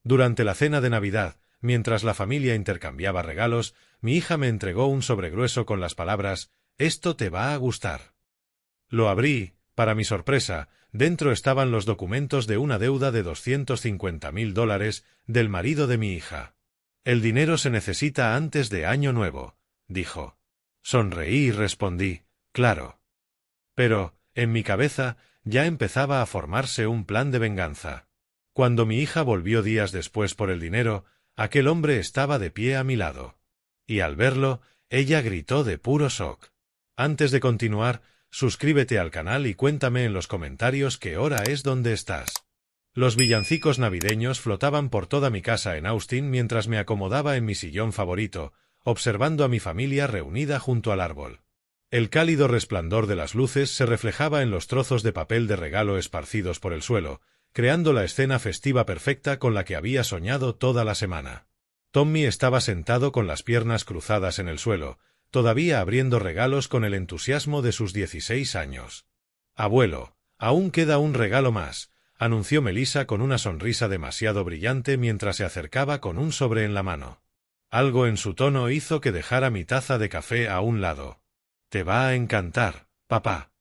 Durante la cena de Navidad, mientras la familia intercambiaba regalos, mi hija me entregó un sobre grueso con las palabras: «Esto te va a gustar». Lo abrí. Para mi sorpresa, dentro estaban los documentos de una deuda de $250.000 del marido de mi hija. «El dinero se necesita antes de Año Nuevo», dijo. Sonreí y respondí: «Claro». Pero, en mi cabeza, ya empezaba a formarse un plan de venganza. Cuando mi hija volvió días después por el dinero, aquel hombre estaba de pie a mi lado. Y al verlo, ella gritó de puro shock. Antes de continuar, suscríbete al canal y cuéntame en los comentarios qué hora es donde estás. Los villancicos navideños flotaban por toda mi casa en Austin mientras me acomodaba en mi sillón favorito, observando a mi familia reunida junto al árbol. El cálido resplandor de las luces se reflejaba en los trozos de papel de regalo esparcidos por el suelo, creando la escena festiva perfecta con la que había soñado toda la semana. Tommy estaba sentado con las piernas cruzadas en el suelo, todavía abriendo regalos con el entusiasmo de sus 16 años. «Abuelo, aún queda un regalo más», anunció Melissa con una sonrisa demasiado brillante mientras se acercaba con un sobre en la mano. Algo en su tono hizo que dejara mi taza de café a un lado. «Te va a encantar, papá».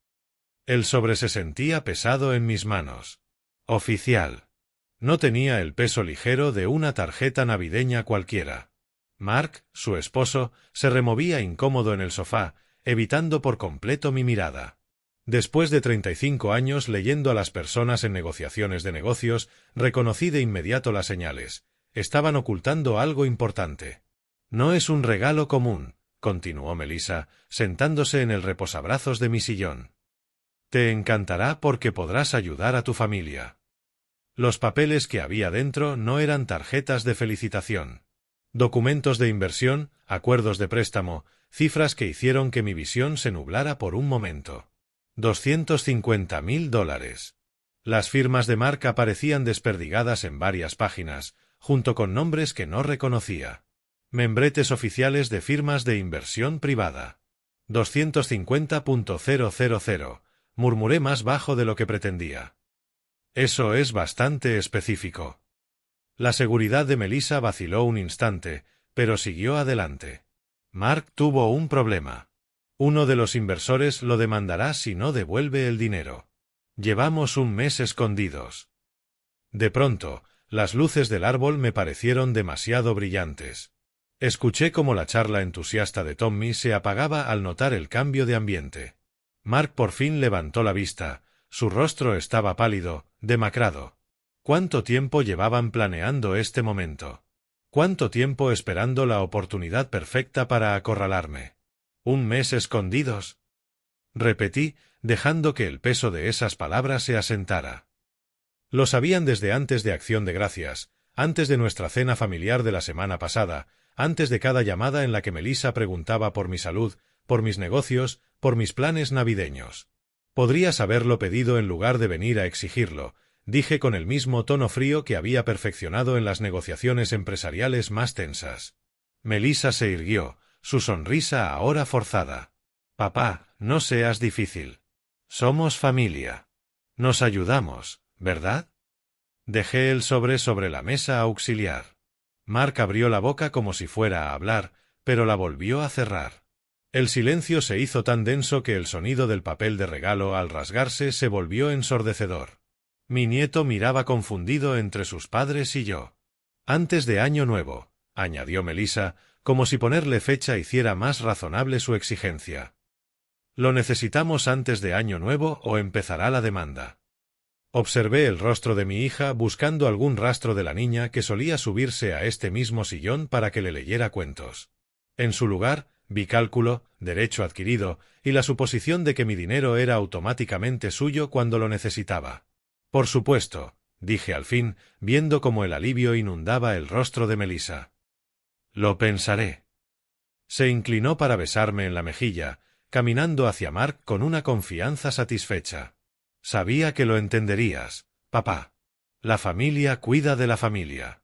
El sobre se sentía pesado en mis manos. Oficial. No tenía el peso ligero de una tarjeta navideña cualquiera. Mark, su esposo, se removía incómodo en el sofá, evitando por completo mi mirada. Después de 35 años leyendo a las personas en negociaciones de negocios, reconocí de inmediato las señales. Estaban ocultando algo importante. «No es un regalo común», continuó Melissa, sentándose en el reposabrazos de mi sillón. «Te encantará porque podrás ayudar a tu familia». Los papeles que había dentro no eran tarjetas de felicitación. Documentos de inversión, acuerdos de préstamo, cifras que hicieron que mi visión se nublara por un momento. $250.000. Las firmas de Mark aparecían desperdigadas en varias páginas, junto con nombres que no reconocía. Membretes oficiales de firmas de inversión privada. 250.000, murmuré más bajo de lo que pretendía. Eso es bastante específico. La seguridad de Melissa vaciló un instante, pero siguió adelante. Mark tuvo un problema. Uno de los inversores lo demandará si no devuelve el dinero. Llevamos un mes escondidos. De pronto, las luces del árbol me parecieron demasiado brillantes. Escuché cómo la charla entusiasta de Tommy se apagaba al notar el cambio de ambiente. Mark por fin levantó la vista. Su rostro estaba pálido, demacrado. ¿Cuánto tiempo llevaban planeando este momento? ¿Cuánto tiempo esperando la oportunidad perfecta para acorralarme? ¿Un mes escondidos? Repetí, dejando que el peso de esas palabras se asentara. Lo sabían desde antes de Acción de Gracias, antes de nuestra cena familiar de la semana pasada, antes de cada llamada en la que Melissa preguntaba por mi salud, por mis negocios, por mis planes navideños. Podrías haberlo pedido en lugar de venir a exigirlo, dije con el mismo tono frío que había perfeccionado en las negociaciones empresariales más tensas. Melissa se irguió, su sonrisa ahora forzada. «Papá, no seas difícil. Somos familia. Nos ayudamos, ¿verdad?» Dejé el sobre la mesa auxiliar. Mark abrió la boca como si fuera a hablar, pero la volvió a cerrar. El silencio se hizo tan denso que el sonido del papel de regalo al rasgarse se volvió ensordecedor. Mi nieto miraba confundido entre sus padres y yo. «Antes de Año Nuevo», añadió Melissa, como si ponerle fecha hiciera más razonable su exigencia. «Lo necesitamos antes de Año Nuevo o empezará la demanda». Observé el rostro de mi hija buscando algún rastro de la niña que solía subirse a este mismo sillón para que le leyera cuentos. En su lugar, vi cálculo, derecho adquirido, y la suposición de que mi dinero era automáticamente suyo cuando lo necesitaba. «Por supuesto», dije al fin, viendo cómo el alivio inundaba el rostro de Melissa. «Lo pensaré». Se inclinó para besarme en la mejilla, caminando hacia Mark con una confianza satisfecha. «Sabía que lo entenderías, papá. La familia cuida de la familia».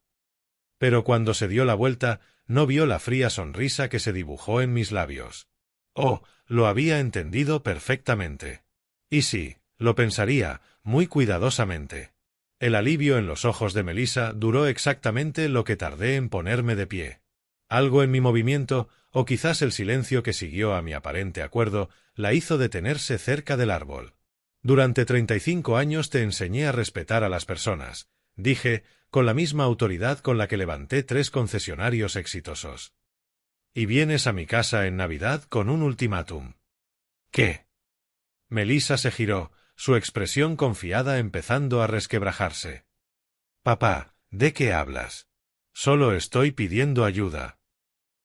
Pero cuando se dio la vuelta, no vio la fría sonrisa que se dibujó en mis labios. Oh, lo había entendido perfectamente. Y sí, lo pensaría, muy cuidadosamente. El alivio en los ojos de Melissa duró exactamente lo que tardé en ponerme de pie. Algo en mi movimiento, o quizás el silencio que siguió a mi aparente acuerdo, la hizo detenerse cerca del árbol. Durante 35 años te enseñé a respetar a las personas, dije, con la misma autoridad con la que levanté 3 concesionarios exitosos. Y vienes a mi casa en Navidad con un ultimátum. ¿Qué? Melissa se giró, su expresión confiada empezando a resquebrajarse. Papá, ¿de qué hablas? Solo estoy pidiendo ayuda.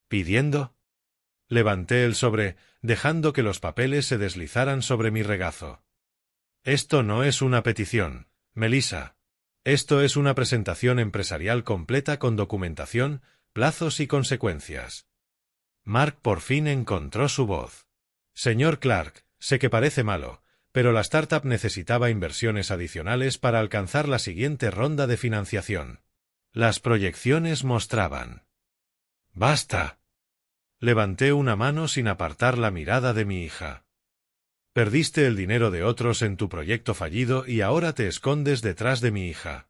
¿Pidiendo? Levanté el sobre, dejando que los papeles se deslizaran sobre mi regazo. Esto no es una petición, Melissa. Esto es una presentación empresarial completa con documentación, plazos y consecuencias. Mark por fin encontró su voz. Señor Clark, sé que parece malo, pero la startup necesitaba inversiones adicionales para alcanzar la siguiente ronda de financiación. Las proyecciones mostraban. ¡Basta! Levanté una mano sin apartar la mirada de mi hija. Perdiste el dinero de otros en tu proyecto fallido y ahora te escondes detrás de mi hija.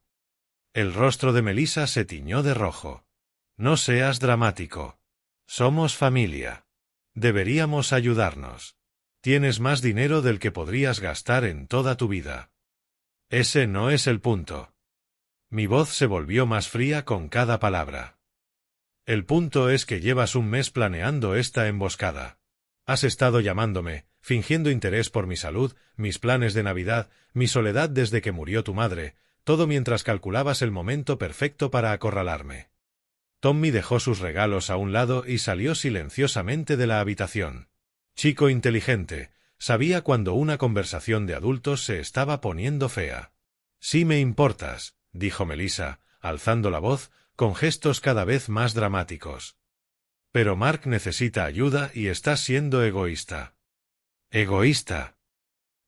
El rostro de Melissa se tiñó de rojo. No seas dramático. Somos familia. Deberíamos ayudarnos. Tienes más dinero del que podrías gastar en toda tu vida. Ese no es el punto. Mi voz se volvió más fría con cada palabra. El punto es que llevas un mes planeando esta emboscada. Has estado llamándome, fingiendo interés por mi salud, mis planes de Navidad, mi soledad desde que murió tu madre, todo mientras calculabas el momento perfecto para acorralarme. Tommy dejó sus regalos a un lado y salió silenciosamente de la habitación. Chico inteligente, sabía cuando una conversación de adultos se estaba poniendo fea. Sí me importas, dijo Melissa, alzando la voz, con gestos cada vez más dramáticos. Pero Mark necesita ayuda y estás siendo egoísta. ¿Egoísta?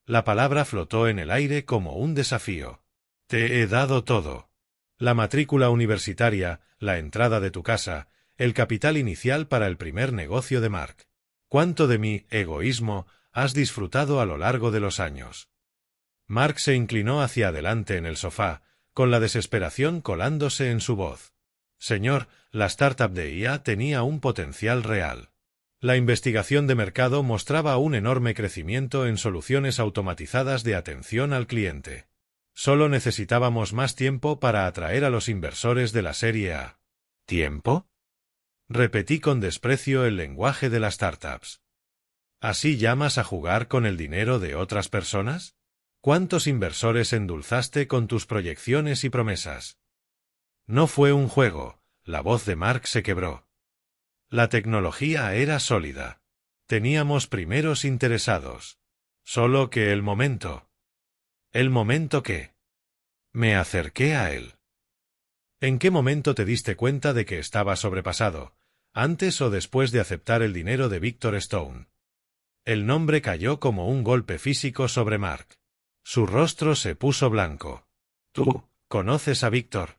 La palabra flotó en el aire como un desafío. Te he dado todo. La matrícula universitaria, la entrada de tu casa, el capital inicial para el primer negocio de Mark. ¿Cuánto de mi egoísmo has disfrutado a lo largo de los años? Mark se inclinó hacia adelante en el sofá, con la desesperación colándose en su voz. Señor, la startup de IA tenía un potencial real. La investigación de mercado mostraba un enorme crecimiento en soluciones automatizadas de atención al cliente. Solo necesitábamos más tiempo para atraer a los inversores de la serie A. ¿Tiempo? Repetí con desprecio el lenguaje de las startups. ¿Así llamas a jugar con el dinero de otras personas? ¿Cuántos inversores endulzaste con tus proyecciones y promesas? No fue un juego, la voz de Mark se quebró. La tecnología era sólida. Teníamos primeros interesados. Solo que el momento. ¿El momento qué? Me acerqué a él. ¿En qué momento te diste cuenta de que estaba sobrepasado? ¿Antes o después de aceptar el dinero de Victor Stone? El nombre cayó como un golpe físico sobre Mark. Su rostro se puso blanco. ¿Tú conoces a Victor?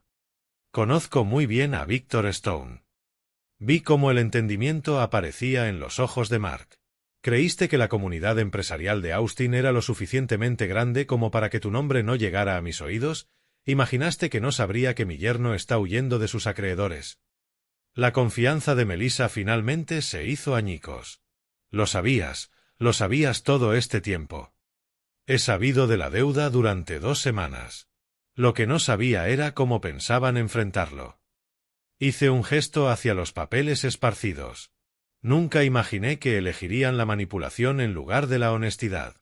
Conozco muy bien a Victor Stone. Vi cómo el entendimiento aparecía en los ojos de Mark. ¿Creíste que la comunidad empresarial de Austin era lo suficientemente grande como para que tu nombre no llegara a mis oídos? ¿Imaginaste que no sabría que mi yerno está huyendo de sus acreedores? La confianza de Melissa finalmente se hizo añicos. Lo sabías todo este tiempo. He sabido de la deuda durante 2 semanas. Lo que no sabía era cómo pensaban enfrentarlo. Hice un gesto hacia los papeles esparcidos. Nunca imaginé que elegirían la manipulación en lugar de la honestidad.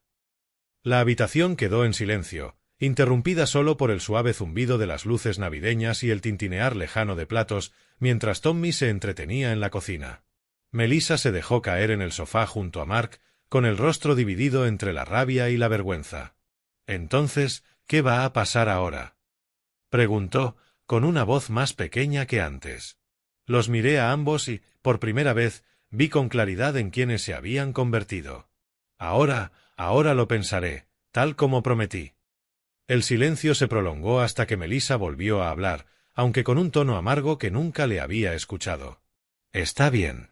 La habitación quedó en silencio, interrumpida solo por el suave zumbido de las luces navideñas y el tintinear lejano de platos, mientras Tommy se entretenía en la cocina. Melissa se dejó caer en el sofá junto a Mark, con el rostro dividido entre la rabia y la vergüenza. Entonces, ¿qué va a pasar ahora? Preguntó, con una voz más pequeña que antes. Los miré a ambos y, por primera vez, vi con claridad en quiénes se habían convertido. Ahora lo pensaré, tal como prometí. El silencio se prolongó hasta que Melissa volvió a hablar, aunque con un tono amargo que nunca le había escuchado. Está bien.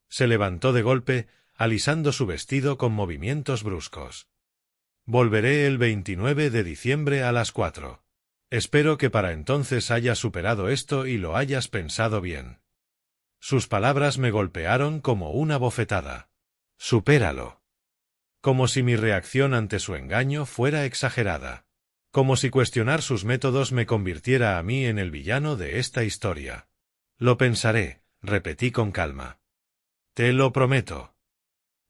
Se levantó de golpe, alisando su vestido con movimientos bruscos. Volveré el 29 de diciembre a las 4. Espero que para entonces hayas superado esto y lo hayas pensado bien. Sus palabras me golpearon como una bofetada. Supéralo. Como si mi reacción ante su engaño fuera exagerada. Como si cuestionar sus métodos me convirtiera a mí en el villano de esta historia. Lo pensaré, repetí con calma. Te lo prometo.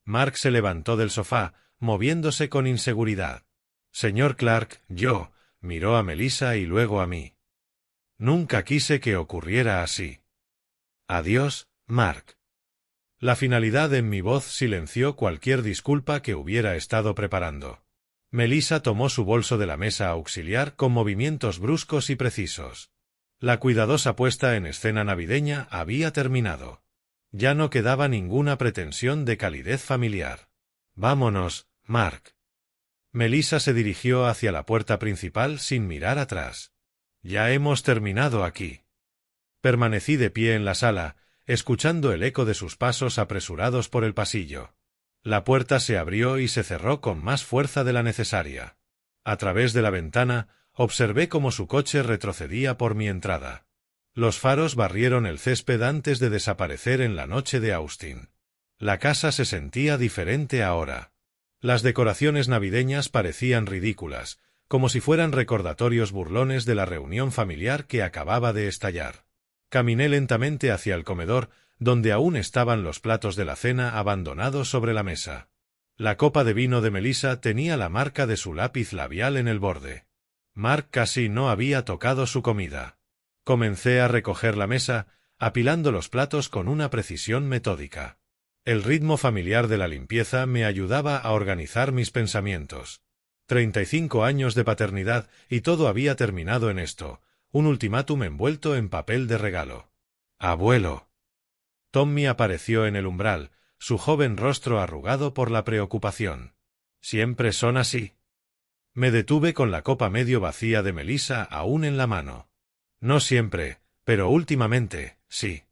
Mark se levantó del sofá, moviéndose con inseguridad. Señor Clark, miró a Melissa y luego a mí. Nunca quise que ocurriera así. Adiós, Mark. La finalidad en mi voz silenció cualquier disculpa que hubiera estado preparando. Melissa tomó su bolso de la mesa auxiliar con movimientos bruscos y precisos. La cuidadosa puesta en escena navideña había terminado. Ya no quedaba ninguna pretensión de calidez familiar. Vámonos, Mark. Melissa se dirigió hacia la puerta principal sin mirar atrás. Ya hemos terminado aquí. Permanecí de pie en la sala, escuchando el eco de sus pasos apresurados por el pasillo. La puerta se abrió y se cerró con más fuerza de la necesaria. A través de la ventana, observé cómo su coche retrocedía por mi entrada. Los faros barrieron el césped antes de desaparecer en la noche de Austin. La casa se sentía diferente ahora. Las decoraciones navideñas parecían ridículas, como si fueran recordatorios burlones de la reunión familiar que acababa de estallar. Caminé lentamente hacia el comedor, donde aún estaban los platos de la cena abandonados sobre la mesa. La copa de vino de Melissa tenía la marca de su lápiz labial en el borde. Mark casi no había tocado su comida. Comencé a recoger la mesa, apilando los platos con una precisión metódica. El ritmo familiar de la limpieza me ayudaba a organizar mis pensamientos. 35 años de paternidad y todo había terminado en esto, un ultimátum envuelto en papel de regalo. «Abuelo». Tommy apareció en el umbral, su joven rostro arrugado por la preocupación. «¿Siempre son así?» Me detuve con la copa medio vacía de Melissa aún en la mano. «No siempre, pero últimamente, sí».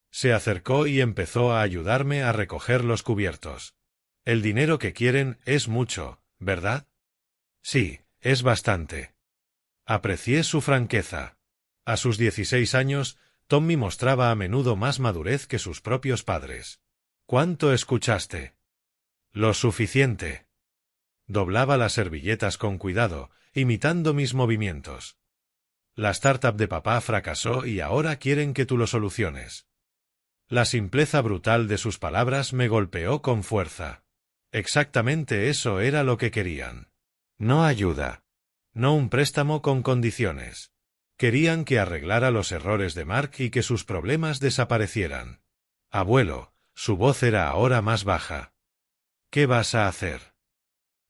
Se acercó y empezó a ayudarme a recoger los cubiertos. «El dinero que quieren es mucho, ¿verdad?» «Sí, es bastante». Aprecié su franqueza. A sus 16 años, Tommy mostraba a menudo más madurez que sus propios padres. «¿Cuánto escuchaste?» «Lo suficiente». Doblaba las servilletas con cuidado, imitando mis movimientos. «La startup de papá fracasó y ahora quieren que tú lo soluciones». La simpleza brutal de sus palabras me golpeó con fuerza. Exactamente eso era lo que querían. No ayuda. No un préstamo con condiciones. Querían que arreglara los errores de Mark y que sus problemas desaparecieran. «Abuelo», su voz era ahora más baja. «¿Qué vas a hacer?»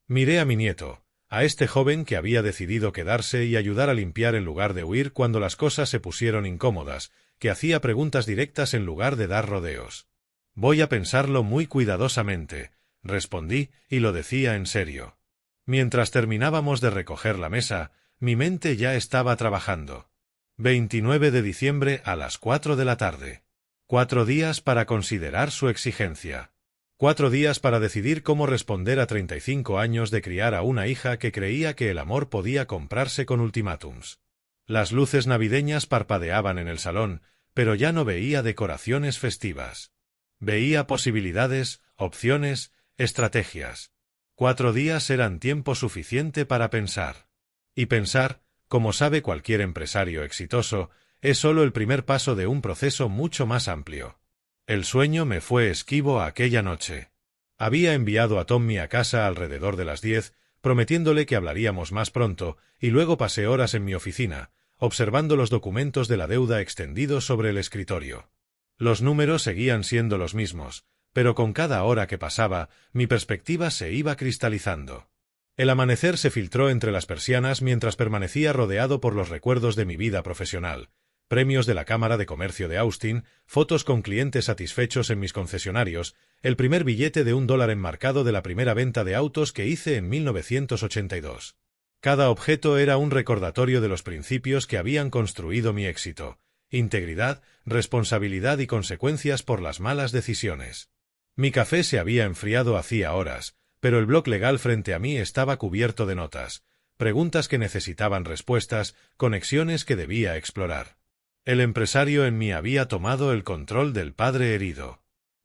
Miré a mi nieto, a este joven que había decidido quedarse y ayudar a limpiar en lugar de huir cuando las cosas se pusieron incómodas, que hacía preguntas directas en lugar de dar rodeos. «Voy a pensarlo muy cuidadosamente», respondí, y lo decía en serio. Mientras terminábamos de recoger la mesa, mi mente ya estaba trabajando. 29 de diciembre a las 4 de la tarde. 4 días para considerar su exigencia. 4 días para decidir cómo responder a 35 años de criar a una hija que creía que el amor podía comprarse con ultimátums. Las luces navideñas parpadeaban en el salón, pero ya no veía decoraciones festivas. Veía posibilidades, opciones, estrategias. 4 días eran tiempo suficiente para pensar. Y pensar, como sabe cualquier empresario exitoso, es solo el primer paso de un proceso mucho más amplio. El sueño me fue esquivo aquella noche. Había enviado a Tommy a casa alrededor de las 10, prometiéndole que hablaríamos más pronto, y luego pasé horas en mi oficina, observando los documentos de la deuda extendidos sobre el escritorio. Los números seguían siendo los mismos, pero con cada hora que pasaba, mi perspectiva se iba cristalizando. El amanecer se filtró entre las persianas mientras permanecía rodeado por los recuerdos de mi vida profesional, premios de la Cámara de Comercio de Austin, fotos con clientes satisfechos en mis concesionarios, el primer billete de $1 enmarcado de la primera venta de autos que hice en 1982. Cada objeto era un recordatorio de los principios que habían construido mi éxito: integridad, responsabilidad y consecuencias por las malas decisiones. Mi café se había enfriado hacía horas, pero el bloc legal frente a mí estaba cubierto de notas, preguntas que necesitaban respuestas, conexiones que debía explorar. El empresario en mí había tomado el control del padre herido.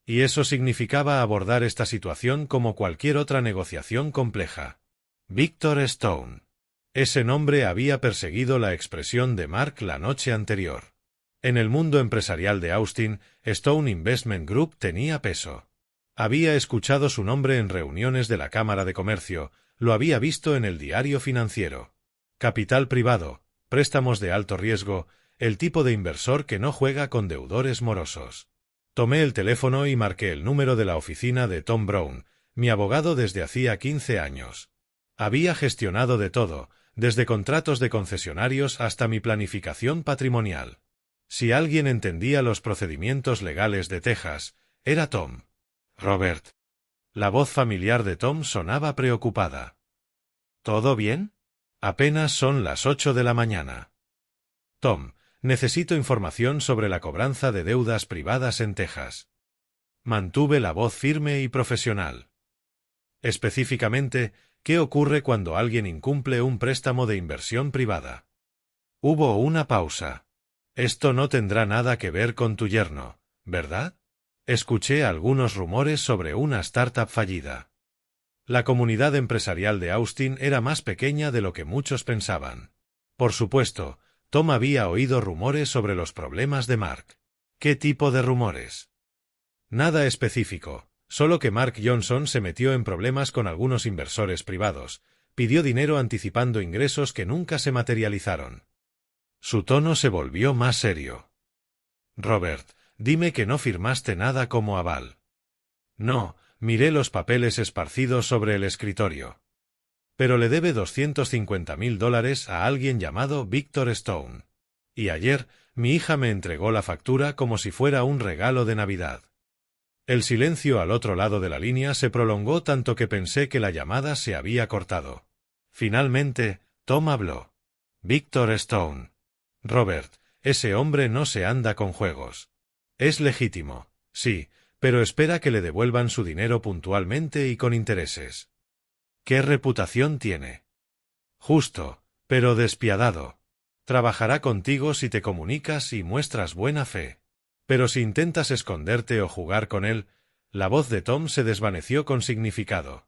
Y eso significaba abordar esta situación como cualquier otra negociación compleja. Victor Stone. Ese nombre había perseguido la expresión de Mark la noche anterior. En el mundo empresarial de Austin, Stone Investment Group tenía peso. Había escuchado su nombre en reuniones de la Cámara de Comercio, lo había visto en el diario financiero. Capital privado, préstamos de alto riesgo, el tipo de inversor que no juega con deudores morosos. Tomé el teléfono y marqué el número de la oficina de Tom Brown, mi abogado desde hacía 15 años. Había gestionado de todo, desde contratos de concesionarios hasta mi planificación patrimonial. Si alguien entendía los procedimientos legales de Texas, era Tom. Robert. La voz familiar de Tom sonaba preocupada. ¿Todo bien? Apenas son las 8 de la mañana. Tom, necesito información sobre la cobranza de deudas privadas en Texas. Mantuve la voz firme y profesional. Específicamente, ¿qué ocurre cuando alguien incumple un préstamo de inversión privada? Hubo una pausa. Esto no tendrá nada que ver con tu yerno, ¿verdad? Escuché algunos rumores sobre una startup fallida. La comunidad empresarial de Austin era más pequeña de lo que muchos pensaban. Por supuesto, Tom había oído rumores sobre los problemas de Mark. ¿Qué tipo de rumores? Nada específico, solo que Mark Johnson se metió en problemas con algunos inversores privados, pidió dinero anticipando ingresos que nunca se materializaron. Su tono se volvió más serio. Robert, dime que no firmaste nada como aval. No, miré los papeles esparcidos sobre el escritorio. Pero le debe $250,000 a alguien llamado Victor Stone. Y ayer, mi hija me entregó la factura como si fuera un regalo de Navidad. El silencio al otro lado de la línea se prolongó tanto que pensé que la llamada se había cortado. Finalmente, Tom habló. Victor Stone. Robert, ese hombre no se anda con juegos. Es legítimo, sí, pero espera que le devuelvan su dinero puntualmente y con intereses. ¿Qué reputación tiene? Justo, pero despiadado. Trabajará contigo si te comunicas y muestras buena fe. Pero si intentas esconderte o jugar con él, la voz de Tom se desvaneció con significado.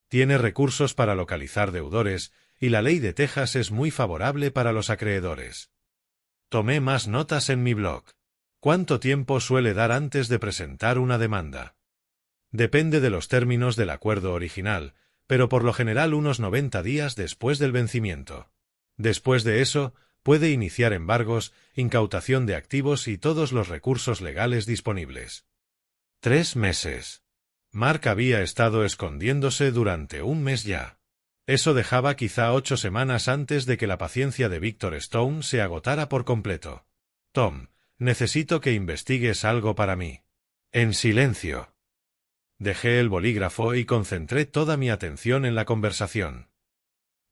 Tiene recursos para localizar deudores, y la ley de Texas es muy favorable para los acreedores. Tomé más notas en mi blog. ¿Cuánto tiempo suele dar antes de presentar una demanda? Depende de los términos del acuerdo original, pero por lo general unos 90 días después del vencimiento. Después de eso, puede iniciar embargos, incautación de activos y todos los recursos legales disponibles. 3 meses. Mark había estado escondiéndose durante un mes ya. Eso dejaba quizá 8 semanas antes de que la paciencia de Victor Stone se agotara por completo. Tom, necesito que investigues algo para mí. En silencio. Dejé el bolígrafo y concentré toda mi atención en la conversación.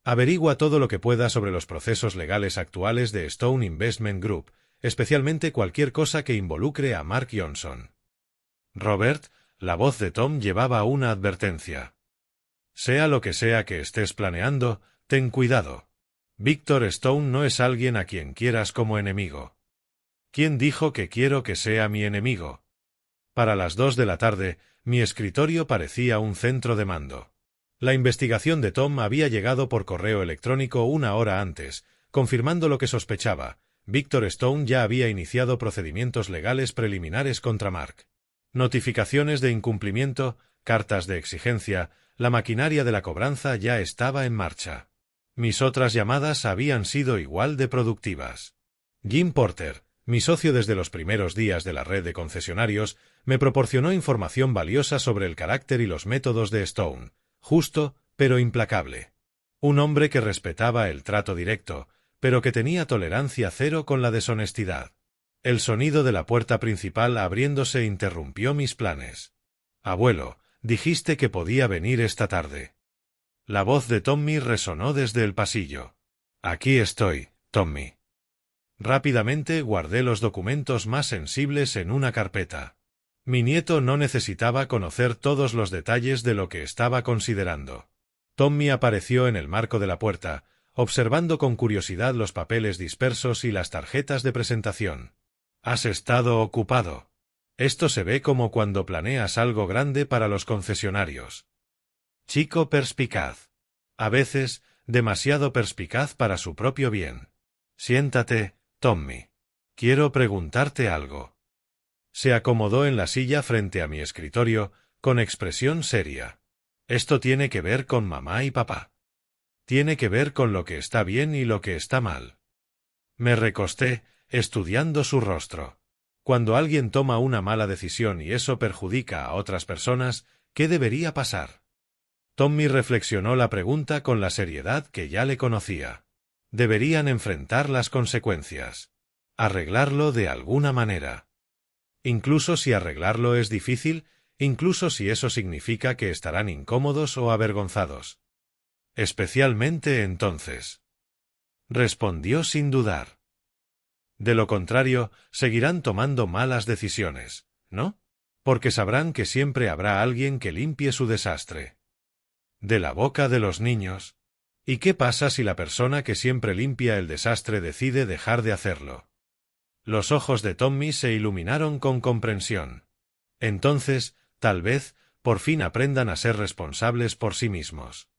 Averigua todo lo que pueda sobre los procesos legales actuales de Stone Investment Group, especialmente cualquier cosa que involucre a Mark Johnson. Robert, la voz de Tom llevaba una advertencia. Sea lo que sea que estés planeando, ten cuidado. Victor Stone no es alguien a quien quieras como enemigo. ¿Quién dijo que quiero que sea mi enemigo? Para las 2 de la tarde, mi escritorio parecía un centro de mando. La investigación de Tom había llegado por correo electrónico una hora antes, confirmando lo que sospechaba. Victor Stone ya había iniciado procedimientos legales preliminares contra Mark. Notificaciones de incumplimiento, cartas de exigencia, la maquinaria de la cobranza ya estaba en marcha. Mis otras llamadas habían sido igual de productivas. Jim Porter, mi socio desde los primeros días de la red de concesionarios, me proporcionó información valiosa sobre el carácter y los métodos de Stone, justo, pero implacable. Un hombre que respetaba el trato directo, pero que tenía tolerancia cero con la deshonestidad. El sonido de la puerta principal abriéndose interrumpió mis planes. Abuelo, dijiste que podía venir esta tarde. La voz de Tommy resonó desde el pasillo. Aquí estoy, Tommy. Rápidamente guardé los documentos más sensibles en una carpeta. Mi nieto no necesitaba conocer todos los detalles de lo que estaba considerando. Tommy apareció en el marco de la puerta, observando con curiosidad los papeles dispersos y las tarjetas de presentación. «Has estado ocupado. Esto se ve como cuando planeas algo grande para los concesionarios». Chico perspicaz. A veces, demasiado perspicaz para su propio bien. «Siéntate, Tommy. Quiero preguntarte algo». Se acomodó en la silla frente a mi escritorio, con expresión seria. «Esto tiene que ver con mamá y papá. Tiene que ver con lo que está bien y lo que está mal». Me recosté, estudiando su rostro. Cuando alguien toma una mala decisión y eso perjudica a otras personas, ¿qué debería pasar? Tommy reflexionó la pregunta con la seriedad que ya le conocía. Deberían enfrentar las consecuencias. Arreglarlo de alguna manera. Incluso si arreglarlo es difícil, incluso si eso significa que estarán incómodos o avergonzados. Especialmente entonces. Respondió sin dudar. De lo contrario, seguirán tomando malas decisiones, ¿no? Porque sabrán que siempre habrá alguien que limpie su desastre. De la boca de los niños. ¿Y qué pasa si la persona que siempre limpia el desastre decide dejar de hacerlo? Los ojos de Tommy se iluminaron con comprensión. Entonces, tal vez, por fin aprendan a ser responsables por sí mismos.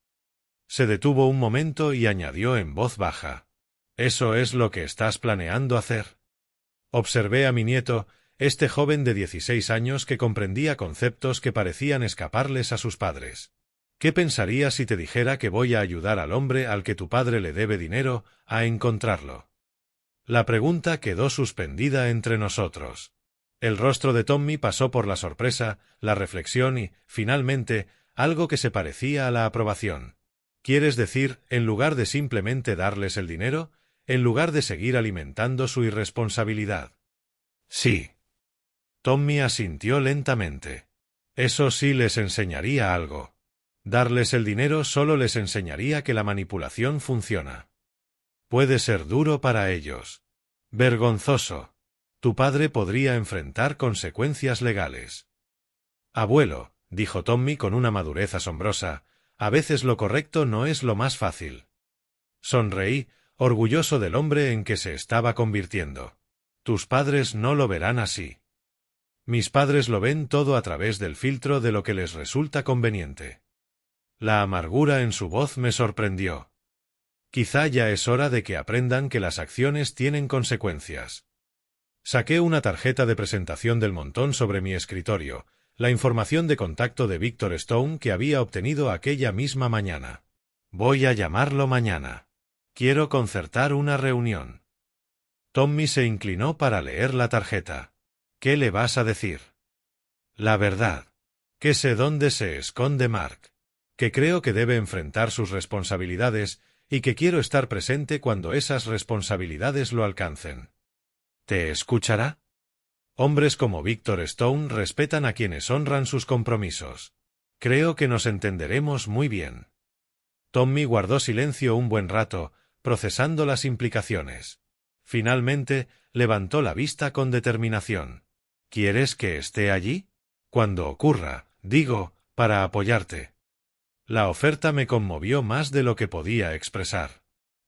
Se detuvo un momento y añadió en voz baja. ¿Eso es lo que estás planeando hacer? Observé a mi nieto, este joven de 16 años que comprendía conceptos que parecían escaparles a sus padres. ¿Qué pensarías si te dijera que voy a ayudar al hombre al que tu padre le debe dinero a encontrarlo? La pregunta quedó suspendida entre nosotros. El rostro de Tommy pasó por la sorpresa, la reflexión y, finalmente, algo que se parecía a la aprobación. ¿Quieres decir, en lugar de simplemente darles el dinero, en lugar de seguir alimentando su irresponsabilidad? Sí. Tommy asintió lentamente. Eso sí les enseñaría algo. Darles el dinero solo les enseñaría que la manipulación funciona. Puede ser duro para ellos. Vergonzoso. Tu padre podría enfrentar consecuencias legales. Abuelo, dijo Tommy con una madurez asombrosa, a veces lo correcto no es lo más fácil. Sonreí, orgulloso del hombre en que se estaba convirtiendo. Tus padres no lo verán así. Mis padres lo ven todo a través del filtro de lo que les resulta conveniente. La amargura en su voz me sorprendió. Quizá ya es hora de que aprendan que las acciones tienen consecuencias. Saqué una tarjeta de presentación del montón sobre mi escritorio, la información de contacto de Victor Stone que había obtenido aquella misma mañana. Voy a llamarlo mañana. Quiero concertar una reunión. Tommy se inclinó para leer la tarjeta. ¿Qué le vas a decir? La verdad. Que sé dónde se esconde Mark. Que creo que debe enfrentar sus responsabilidades y que quiero estar presente cuando esas responsabilidades lo alcancen. ¿Te escuchará? Hombres como Victor Stone respetan a quienes honran sus compromisos. Creo que nos entenderemos muy bien. Tommy guardó silencio un buen rato, procesando las implicaciones. Finalmente, levantó la vista con determinación. ¿Quieres que esté allí? Cuando ocurra, digo, para apoyarte. La oferta me conmovió más de lo que podía expresar.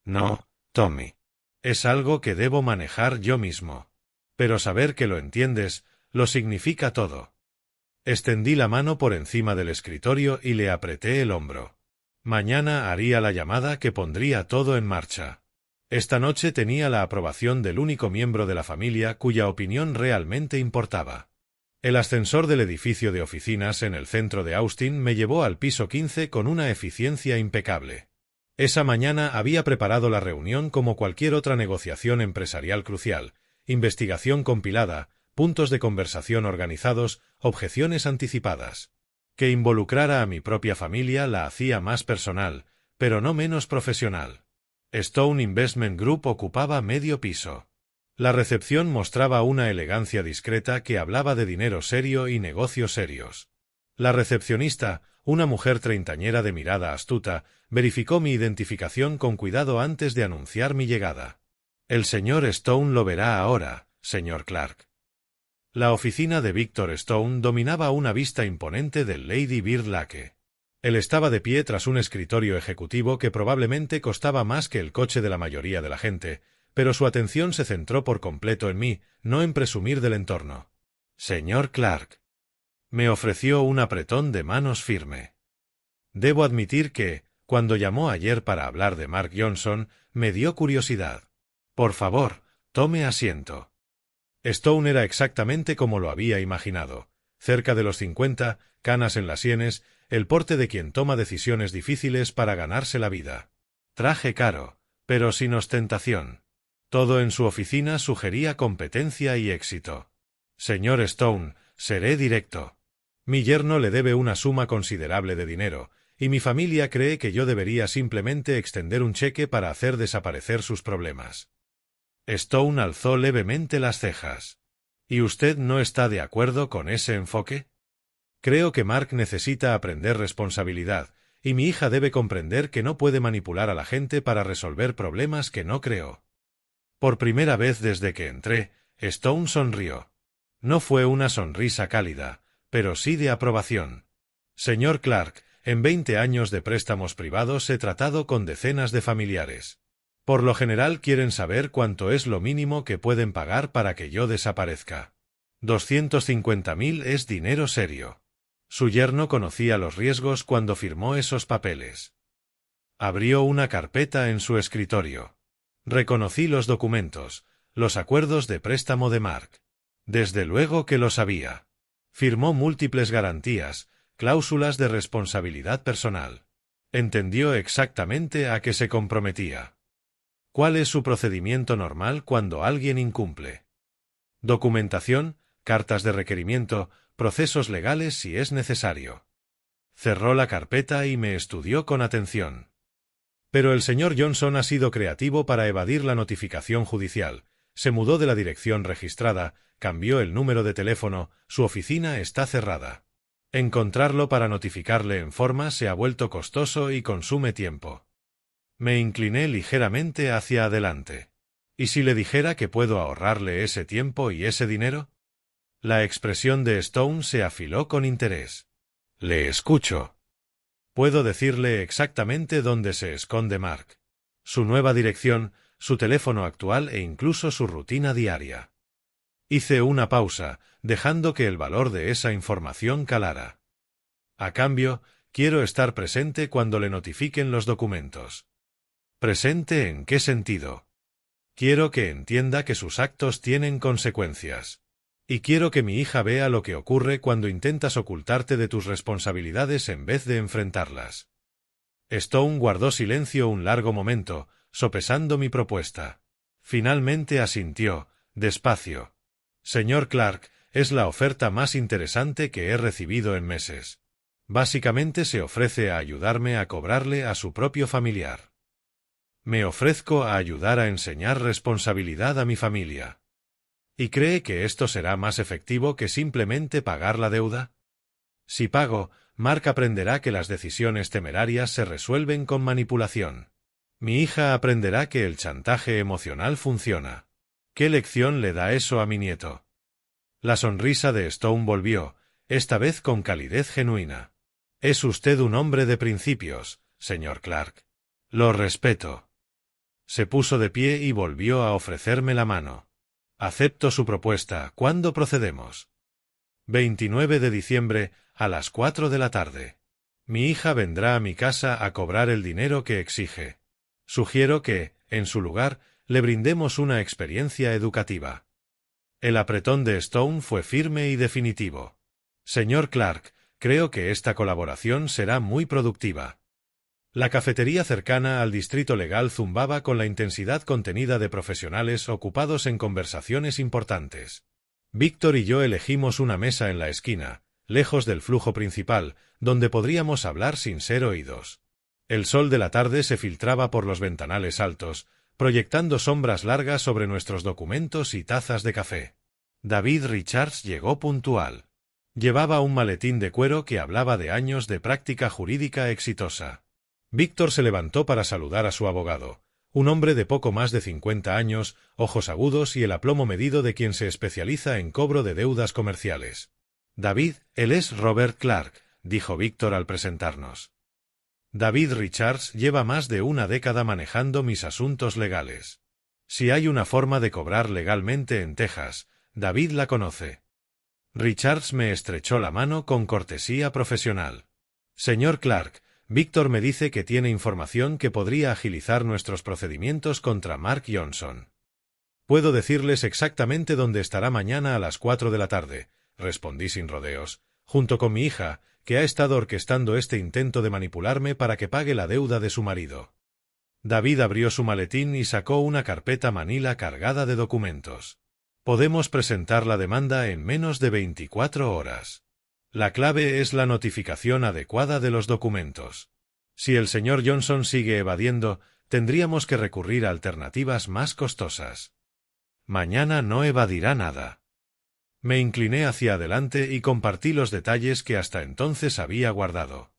No, Tommy. Es algo que debo manejar yo mismo. Pero saber que lo entiendes, lo significa todo. Extendí la mano por encima del escritorio y le apreté el hombro. Mañana haría la llamada que pondría todo en marcha. Esta noche tenía la aprobación del único miembro de la familia cuya opinión realmente importaba. El ascensor del edificio de oficinas en el centro de Austin me llevó al piso 15 con una eficiencia impecable. Esa mañana había preparado la reunión como cualquier otra negociación empresarial crucial, investigación compilada, puntos de conversación organizados, objeciones anticipadas. Que involucrara a mi propia familia la hacía más personal, pero no menos profesional. Stone Investment Group ocupaba medio piso. La recepción mostraba una elegancia discreta que hablaba de dinero serio y negocios serios. La recepcionista, una mujer treintañera de mirada astuta, verificó mi identificación con cuidado antes de anunciar mi llegada. El señor Stone lo verá ahora, señor Clark. La oficina de Victor Stone dominaba una vista imponente del Lady Bird Lake. Él estaba de pie tras un escritorio ejecutivo que probablemente costaba más que el coche de la mayoría de la gente, pero su atención se centró por completo en mí, no en presumir del entorno. Señor Clark. Me ofreció un apretón de manos firme. Debo admitir que, cuando llamó ayer para hablar de Mark Johnson, me dio curiosidad. Por favor, tome asiento. Stone era exactamente como lo había imaginado. Cerca de los 50, canas en las sienes, el porte de quien toma decisiones difíciles para ganarse la vida. Traje caro, pero sin ostentación. Todo en su oficina sugería competencia y éxito. Señor Stone, seré directo. Mi yerno le debe una suma considerable de dinero, y mi familia cree que yo debería simplemente extender un cheque para hacer desaparecer sus problemas. Stone alzó levemente las cejas. ¿Y usted no está de acuerdo con ese enfoque? Creo que Mark necesita aprender responsabilidad, y mi hija debe comprender que no puede manipular a la gente para resolver problemas que no creó. Por primera vez desde que entré, Stone sonrió. No fue una sonrisa cálida, pero sí de aprobación. Señor Clark, en 20 años de préstamos privados he tratado con decenas de familiares. Por lo general quieren saber cuánto es lo mínimo que pueden pagar para que yo desaparezca. 250.000 es dinero serio. Su yerno conocía los riesgos cuando firmó esos papeles. Abrió una carpeta en su escritorio. Reconocí los documentos, los acuerdos de préstamo de Mark. Desde luego que lo sabía. Firmó múltiples garantías, cláusulas de responsabilidad personal. Entendió exactamente a qué se comprometía. ¿Cuál es su procedimiento normal cuando alguien incumple? Documentación, cartas de requerimiento, procesos legales si es necesario. Cerró la carpeta y me estudió con atención. Pero el señor Johnson ha sido creativo para evadir la notificación judicial. Se mudó de la dirección registrada, cambió el número de teléfono, su oficina está cerrada. Encontrarlo para notificarle en forma se ha vuelto costoso y consume tiempo. Me incliné ligeramente hacia adelante. ¿Y si le dijera que puedo ahorrarle ese tiempo y ese dinero? La expresión de Stone se afiló con interés. Le escucho. Puedo decirle exactamente dónde se esconde Mark. Su nueva dirección, su teléfono actual e incluso su rutina diaria. Hice una pausa, dejando que el valor de esa información calara. A cambio, quiero estar presente cuando le notifiquen los documentos. ¿Presente en qué sentido? Quiero que entienda que sus actos tienen consecuencias. Y quiero que mi hija vea lo que ocurre cuando intentas ocultarte de tus responsabilidades en vez de enfrentarlas. Stone guardó silencio un largo momento, sopesando mi propuesta. Finalmente asintió, despacio. Señor Clark, es la oferta más interesante que he recibido en meses. Básicamente se ofrece a ayudarme a cobrarle a su propio familiar. Me ofrezco a ayudar a enseñar responsabilidad a mi familia. ¿Y cree que esto será más efectivo que simplemente pagar la deuda? Si pago, Mark aprenderá que las decisiones temerarias se resuelven con manipulación. Mi hija aprenderá que el chantaje emocional funciona. ¿Qué lección le da eso a mi nieto? La sonrisa de Stone volvió, esta vez con calidez genuina. Es usted un hombre de principios, señor Clark. Lo respeto. Se puso de pie y volvió a ofrecerme la mano. Acepto su propuesta. ¿Cuándo procedemos? 29 de diciembre, a las 4 de la tarde. Mi hija vendrá a mi casa a cobrar el dinero que exige. Sugiero que, en su lugar, le brindemos una experiencia educativa. El apretón de Stone fue firme y definitivo. Señor Clark, creo que esta colaboración será muy productiva. La cafetería cercana al distrito legal zumbaba con la intensidad contenida de profesionales ocupados en conversaciones importantes. Víctor y yo elegimos una mesa en la esquina, lejos del flujo principal, donde podríamos hablar sin ser oídos. El sol de la tarde se filtraba por los ventanales altos, proyectando sombras largas sobre nuestros documentos y tazas de café. David Richards llegó puntual. Llevaba un maletín de cuero que hablaba de años de práctica jurídica exitosa. Víctor se levantó para saludar a su abogado, un hombre de poco más de 50 años, ojos agudos y el aplomo medido de quien se especializa en cobro de deudas comerciales. David, él es Robert Clark, dijo Víctor al presentarnos. David Richards lleva más de una década manejando mis asuntos legales. Si hay una forma de cobrar legalmente en Texas, David la conoce. Richards me estrechó la mano con cortesía profesional. Señor Clark, Víctor me dice que tiene información que podría agilizar nuestros procedimientos contra Mark Johnson. Puedo decirles exactamente dónde estará mañana a las 4 de la tarde, respondí sin rodeos, junto con mi hija, que ha estado orquestando este intento de manipularme para que pague la deuda de su marido. David abrió su maletín y sacó una carpeta manila cargada de documentos. Podemos presentar la demanda en menos de 24 horas. La clave es la notificación adecuada de los documentos. Si el señor Johnson sigue evadiendo, tendríamos que recurrir a alternativas más costosas. Mañana no evadirá nada. Me incliné hacia adelante y compartí los detalles que hasta entonces había guardado.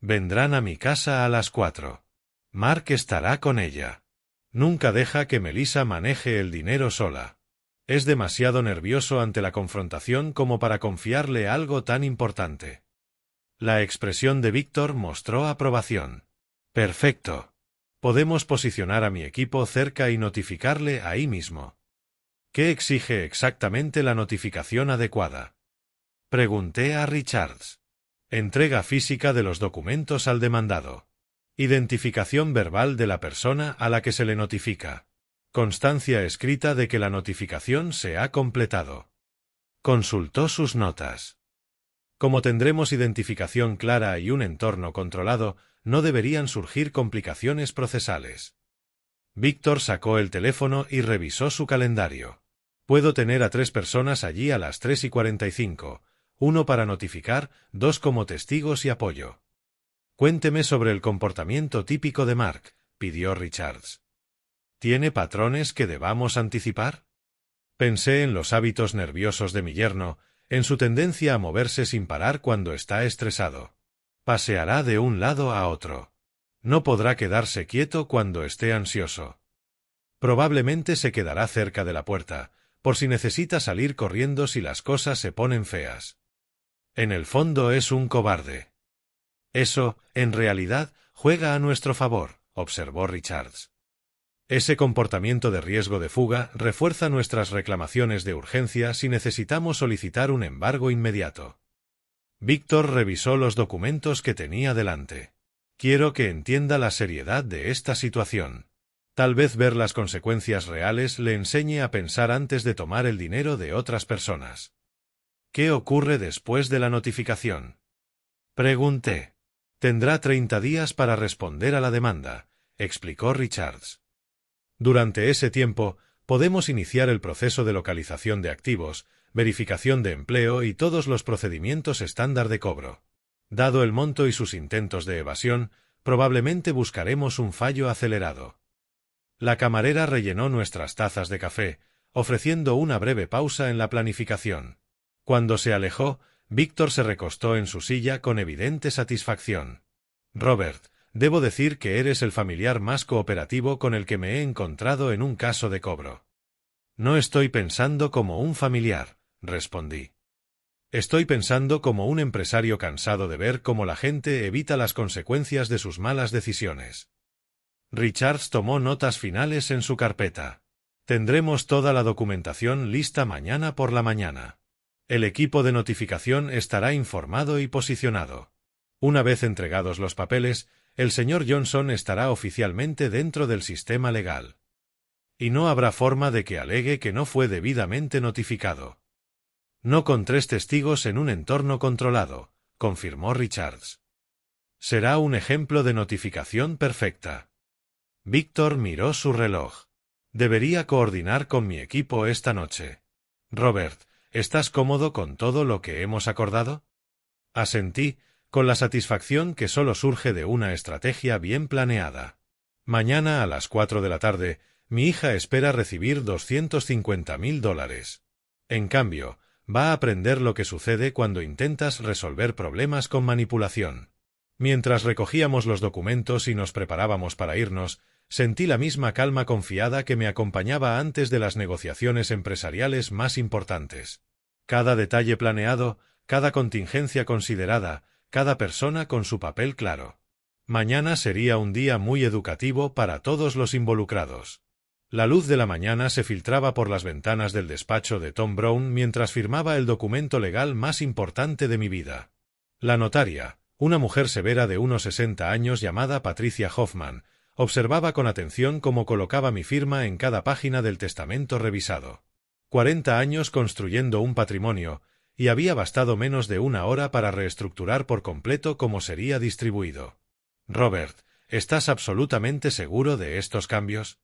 Vendrán a mi casa a las 4. Mark estará con ella. Nunca deja que Melissa maneje el dinero sola. Es demasiado nervioso ante la confrontación como para confiarle algo tan importante. La expresión de Víctor mostró aprobación. Perfecto. Podemos posicionar a mi equipo cerca y notificarle ahí mismo. ¿Qué exige exactamente la notificación adecuada? Pregunté a Richards. Entrega física de los documentos al demandado. Identificación verbal de la persona a la que se le notifica. Constancia escrita de que la notificación se ha completado. Consultó sus notas. Como tendremos identificación clara y un entorno controlado, no deberían surgir complicaciones procesales. Víctor sacó el teléfono y revisó su calendario. Puedo tener a 3 personas allí a las 3:45, 1 para notificar, 2 como testigos y apoyo. Cuénteme sobre el comportamiento típico de Mark, pidió Richards. ¿Tiene patrones que debamos anticipar? Pensé en los hábitos nerviosos de mi yerno, en su tendencia a moverse sin parar cuando está estresado. Paseará de un lado a otro. No podrá quedarse quieto cuando esté ansioso. Probablemente se quedará cerca de la puerta, por si necesita salir corriendo si las cosas se ponen feas. En el fondo es un cobarde. Eso, en realidad, juega a nuestro favor, observó Richards. Ese comportamiento de riesgo de fuga refuerza nuestras reclamaciones de urgencia si necesitamos solicitar un embargo inmediato. Víctor revisó los documentos que tenía delante. Quiero que entienda la seriedad de esta situación. Tal vez ver las consecuencias reales le enseñe a pensar antes de tomar el dinero de otras personas. ¿Qué ocurre después de la notificación? Pregunté. Tendrá 30 días para responder a la demanda, explicó Richards. Durante ese tiempo, podemos iniciar el proceso de localización de activos, verificación de empleo y todos los procedimientos estándar de cobro. Dado el monto y sus intentos de evasión, probablemente buscaremos un fallo acelerado. La camarera rellenó nuestras tazas de café, ofreciendo una breve pausa en la planificación. Cuando se alejó, Víctor se recostó en su silla con evidente satisfacción. Robert, debo decir que eres el familiar más cooperativo con el que me he encontrado en un caso de cobro. No estoy pensando como un familiar, respondí. Estoy pensando como un empresario cansado de ver cómo la gente evita las consecuencias de sus malas decisiones. Richards tomó notas finales en su carpeta. Tendremos toda la documentación lista mañana por la mañana. El equipo de notificación estará informado y posicionado. Una vez entregados los papeles, el señor Johnson estará oficialmente dentro del sistema legal. Y no habrá forma de que alegue que no fue debidamente notificado. No con 3 testigos en un entorno controlado, confirmó Richards. Será un ejemplo de notificación perfecta. Víctor miró su reloj. Debería coordinar con mi equipo esta noche. Robert, ¿estás cómodo con todo lo que hemos acordado? Asentí, con la satisfacción que solo surge de una estrategia bien planeada. Mañana a las 4 de la tarde, mi hija espera recibir $250,000. En cambio, va a aprender lo que sucede cuando intentas resolver problemas con manipulación. Mientras recogíamos los documentos y nos preparábamos para irnos, sentí la misma calma confiada que me acompañaba antes de las negociaciones empresariales más importantes. Cada detalle planeado, cada contingencia considerada, cada persona con su papel claro. Mañana sería un día muy educativo para todos los involucrados. La luz de la mañana se filtraba por las ventanas del despacho de Tom Brown mientras firmaba el documento legal más importante de mi vida. La notaria, una mujer severa de unos 60 años llamada Patricia Hoffman, observaba con atención cómo colocaba mi firma en cada página del testamento revisado. 40 años construyendo un patrimonio, y había bastado menos de una hora para reestructurar por completo cómo sería distribuido. Robert, ¿estás absolutamente seguro de estos cambios?,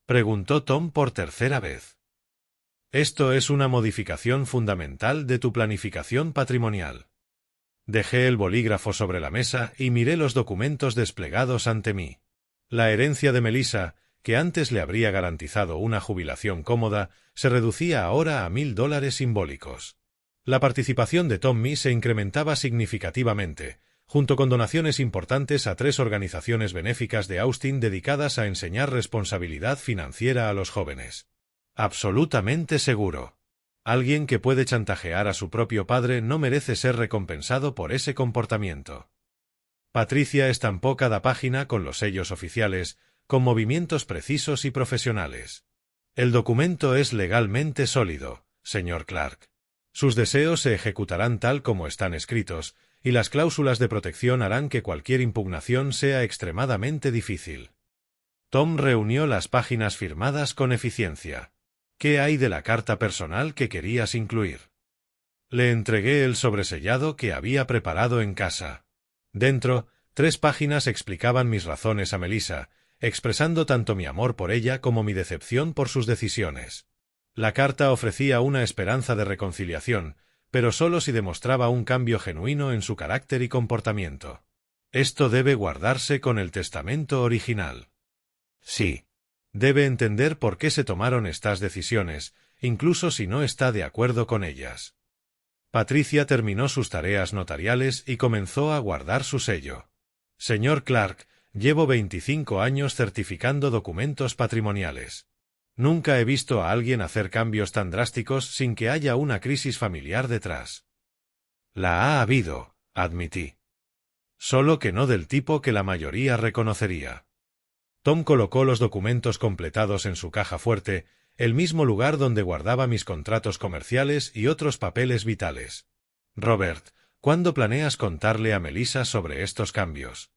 preguntó Tom por tercera vez. Esto es una modificación fundamental de tu planificación patrimonial. Dejé el bolígrafo sobre la mesa y miré los documentos desplegados ante mí. La herencia de Melissa, que antes le habría garantizado una jubilación cómoda, se reducía ahora a $1000 simbólicos. La participación de Tommy se incrementaba significativamente, junto con donaciones importantes a 3 organizaciones benéficas de Austin dedicadas a enseñar responsabilidad financiera a los jóvenes. Absolutamente seguro. Alguien que puede chantajear a su propio padre no merece ser recompensado por ese comportamiento. Patricia estampó cada página con los sellos oficiales, con movimientos precisos y profesionales. El documento es legalmente sólido, señor Clark. Sus deseos se ejecutarán tal como están escritos, y las cláusulas de protección harán que cualquier impugnación sea extremadamente difícil. Tom reunió las páginas firmadas con eficiencia. ¿Qué hay de la carta personal que querías incluir? Le entregué el sobresellado que había preparado en casa. Dentro, 3 páginas explicaban mis razones a Melissa, expresando tanto mi amor por ella como mi decepción por sus decisiones. La carta ofrecía una esperanza de reconciliación, pero solo si demostraba un cambio genuino en su carácter y comportamiento. Esto debe guardarse con el testamento original. Sí. Debe entender por qué se tomaron estas decisiones, incluso si no está de acuerdo con ellas. Patricia terminó sus tareas notariales y comenzó a guardar su sello. Señor Clark, llevo 25 años certificando documentos patrimoniales. Nunca he visto a alguien hacer cambios tan drásticos sin que haya una crisis familiar detrás. La ha habido, admití. Solo que no del tipo que la mayoría reconocería. Tom colocó los documentos completados en su caja fuerte, el mismo lugar donde guardaba mis contratos comerciales y otros papeles vitales. Robert, ¿cuándo planeas contarle a Melissa sobre estos cambios?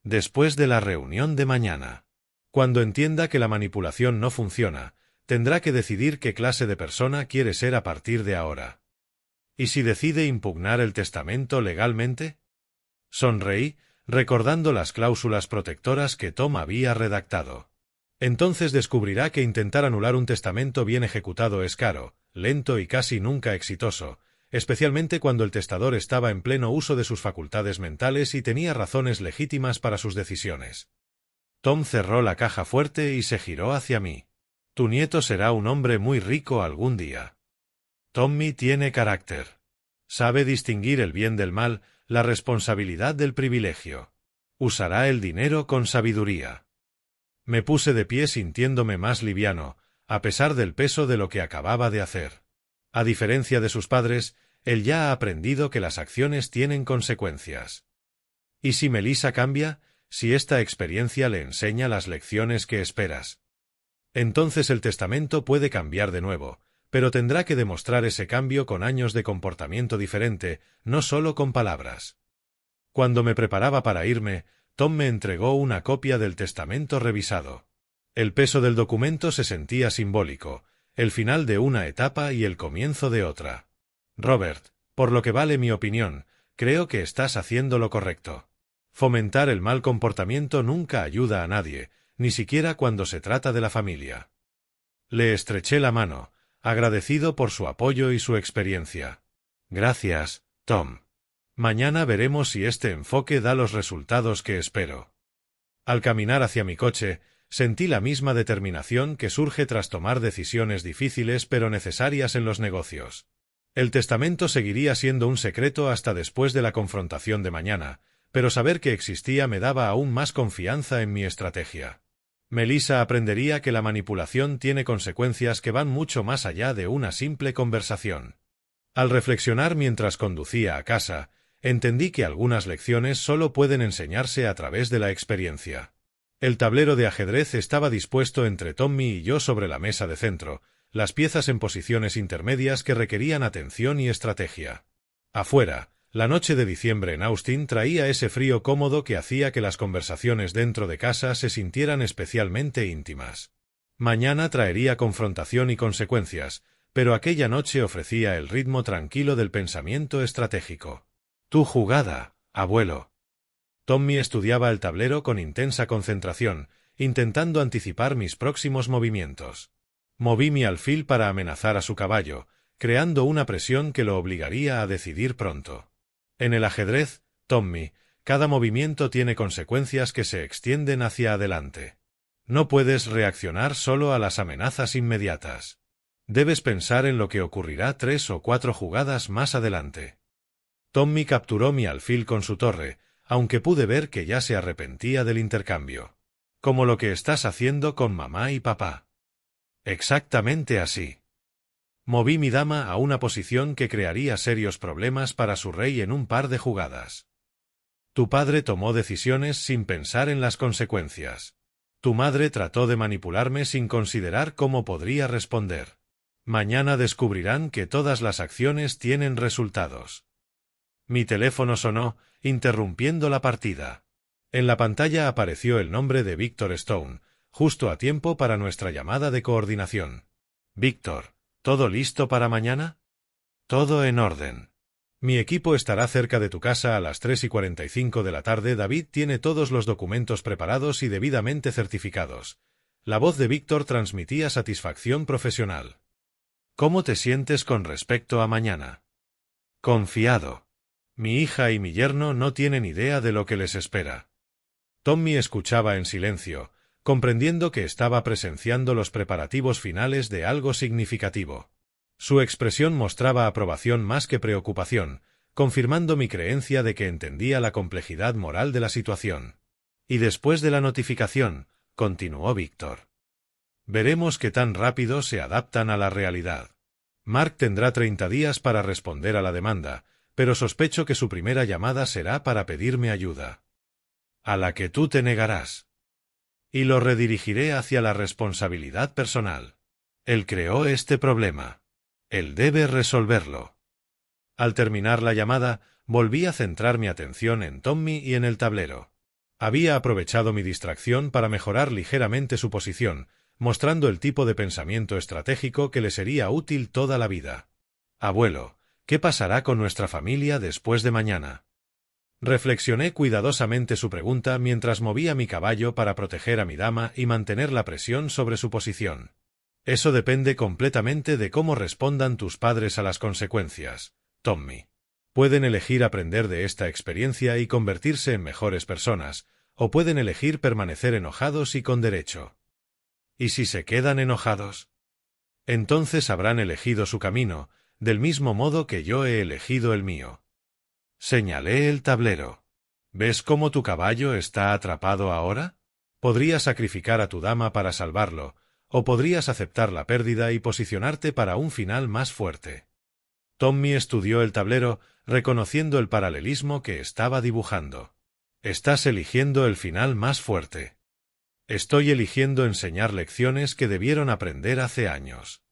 Después de la reunión de mañana. Cuando entienda que la manipulación no funciona, tendrá que decidir qué clase de persona quiere ser a partir de ahora. ¿Y si decide impugnar el testamento legalmente? Sonreí, recordando las cláusulas protectoras que Tom había redactado. Entonces descubrirá que intentar anular un testamento bien ejecutado es caro, lento y casi nunca exitoso, especialmente cuando el testador estaba en pleno uso de sus facultades mentales y tenía razones legítimas para sus decisiones. Tom cerró la caja fuerte y se giró hacia mí. Tu nieto será un hombre muy rico algún día. Tommy tiene carácter. Sabe distinguir el bien del mal, la responsabilidad del privilegio. Usará el dinero con sabiduría. Me puse de pie sintiéndome más liviano, a pesar del peso de lo que acababa de hacer. A diferencia de sus padres, él ya ha aprendido que las acciones tienen consecuencias. ¿Y si Melissa cambia? Si esta experiencia le enseña las lecciones que esperas. Entonces el testamento puede cambiar de nuevo, pero tendrá que demostrar ese cambio con años de comportamiento diferente, no solo con palabras. Cuando me preparaba para irme, Tom me entregó una copia del testamento revisado. El peso del documento se sentía simbólico, el final de una etapa y el comienzo de otra. Robert, por lo que vale mi opinión, creo que estás haciendo lo correcto. Fomentar el mal comportamiento nunca ayuda a nadie, ni siquiera cuando se trata de la familia. Le estreché la mano, agradecido por su apoyo y su experiencia. Gracias, Tom. Mañana veremos si este enfoque da los resultados que espero. Al caminar hacia mi coche, sentí la misma determinación que surge tras tomar decisiones difíciles pero necesarias en los negocios. El testamento seguiría siendo un secreto hasta después de la confrontación de mañana, pero saber que existía me daba aún más confianza en mi estrategia. Melissa aprendería que la manipulación tiene consecuencias que van mucho más allá de una simple conversación. Al reflexionar mientras conducía a casa, entendí que algunas lecciones solo pueden enseñarse a través de la experiencia. El tablero de ajedrez estaba dispuesto entre Tommy y yo sobre la mesa de centro, las piezas en posiciones intermedias que requerían atención y estrategia. Afuera, la noche de diciembre en Austin traía ese frío cómodo que hacía que las conversaciones dentro de casa se sintieran especialmente íntimas. Mañana traería confrontación y consecuencias, pero aquella noche ofrecía el ritmo tranquilo del pensamiento estratégico. Tu jugada, abuelo. Tommy estudiaba el tablero con intensa concentración, intentando anticipar mis próximos movimientos. Moví mi alfil para amenazar a su caballo, creando una presión que lo obligaría a decidir pronto. En el ajedrez, Tommy, cada movimiento tiene consecuencias que se extienden hacia adelante. No puedes reaccionar solo a las amenazas inmediatas. Debes pensar en lo que ocurrirá 3 o 4 jugadas más adelante. Tommy capturó mi alfil con su torre, aunque pude ver que ya se arrepentía del intercambio. Como lo que estás haciendo con mamá y papá. Exactamente así. Moví mi dama a una posición que crearía serios problemas para su rey en un par de jugadas. Tu padre tomó decisiones sin pensar en las consecuencias. Tu madre trató de manipularme sin considerar cómo podría responder. Mañana descubrirán que todas las acciones tienen resultados. Mi teléfono sonó, interrumpiendo la partida. En la pantalla apareció el nombre de Victor Stone, justo a tiempo para nuestra llamada de coordinación. Víctor, ¿todo listo para mañana? Todo en orden. Mi equipo estará cerca de tu casa a las 3:45 de la tarde. David tiene todos los documentos preparados y debidamente certificados. La voz de Víctor transmitía satisfacción profesional. ¿Cómo te sientes con respecto a mañana? Confiado. Mi hija y mi yerno no tienen idea de lo que les espera. Tommy escuchaba en silencio, comprendiendo que estaba presenciando los preparativos finales de algo significativo. Su expresión mostraba aprobación más que preocupación, confirmando mi creencia de que entendía la complejidad moral de la situación. Y después de la notificación, continuó Víctor. Veremos qué tan rápido se adaptan a la realidad. Mark tendrá 30 días para responder a la demanda, pero sospecho que su primera llamada será para pedirme ayuda. A la que tú te negarás. Y lo redirigiré hacia la responsabilidad personal. Él creó este problema. Él debe resolverlo. Al terminar la llamada, volví a centrar mi atención en Tommy y en el tablero. Había aprovechado mi distracción para mejorar ligeramente su posición, mostrando el tipo de pensamiento estratégico que le sería útil toda la vida. Abuelo, ¿qué pasará con nuestra familia después de mañana? Reflexioné cuidadosamente su pregunta mientras movía mi caballo para proteger a mi dama y mantener la presión sobre su posición. Eso depende completamente de cómo respondan tus padres a las consecuencias, Tommy. Pueden elegir aprender de esta experiencia y convertirse en mejores personas, o pueden elegir permanecer enojados y con derecho. ¿Y si se quedan enojados? Entonces habrán elegido su camino, del mismo modo que yo he elegido el mío. Señalé el tablero. ¿Ves cómo tu caballo está atrapado ahora? Podrías sacrificar a tu dama para salvarlo, o podrías aceptar la pérdida y posicionarte para un final más fuerte. Tommy estudió el tablero, reconociendo el paralelismo que estaba dibujando. Estás eligiendo el final más fuerte. Estoy eligiendo enseñar lecciones que debieron aprender hace años.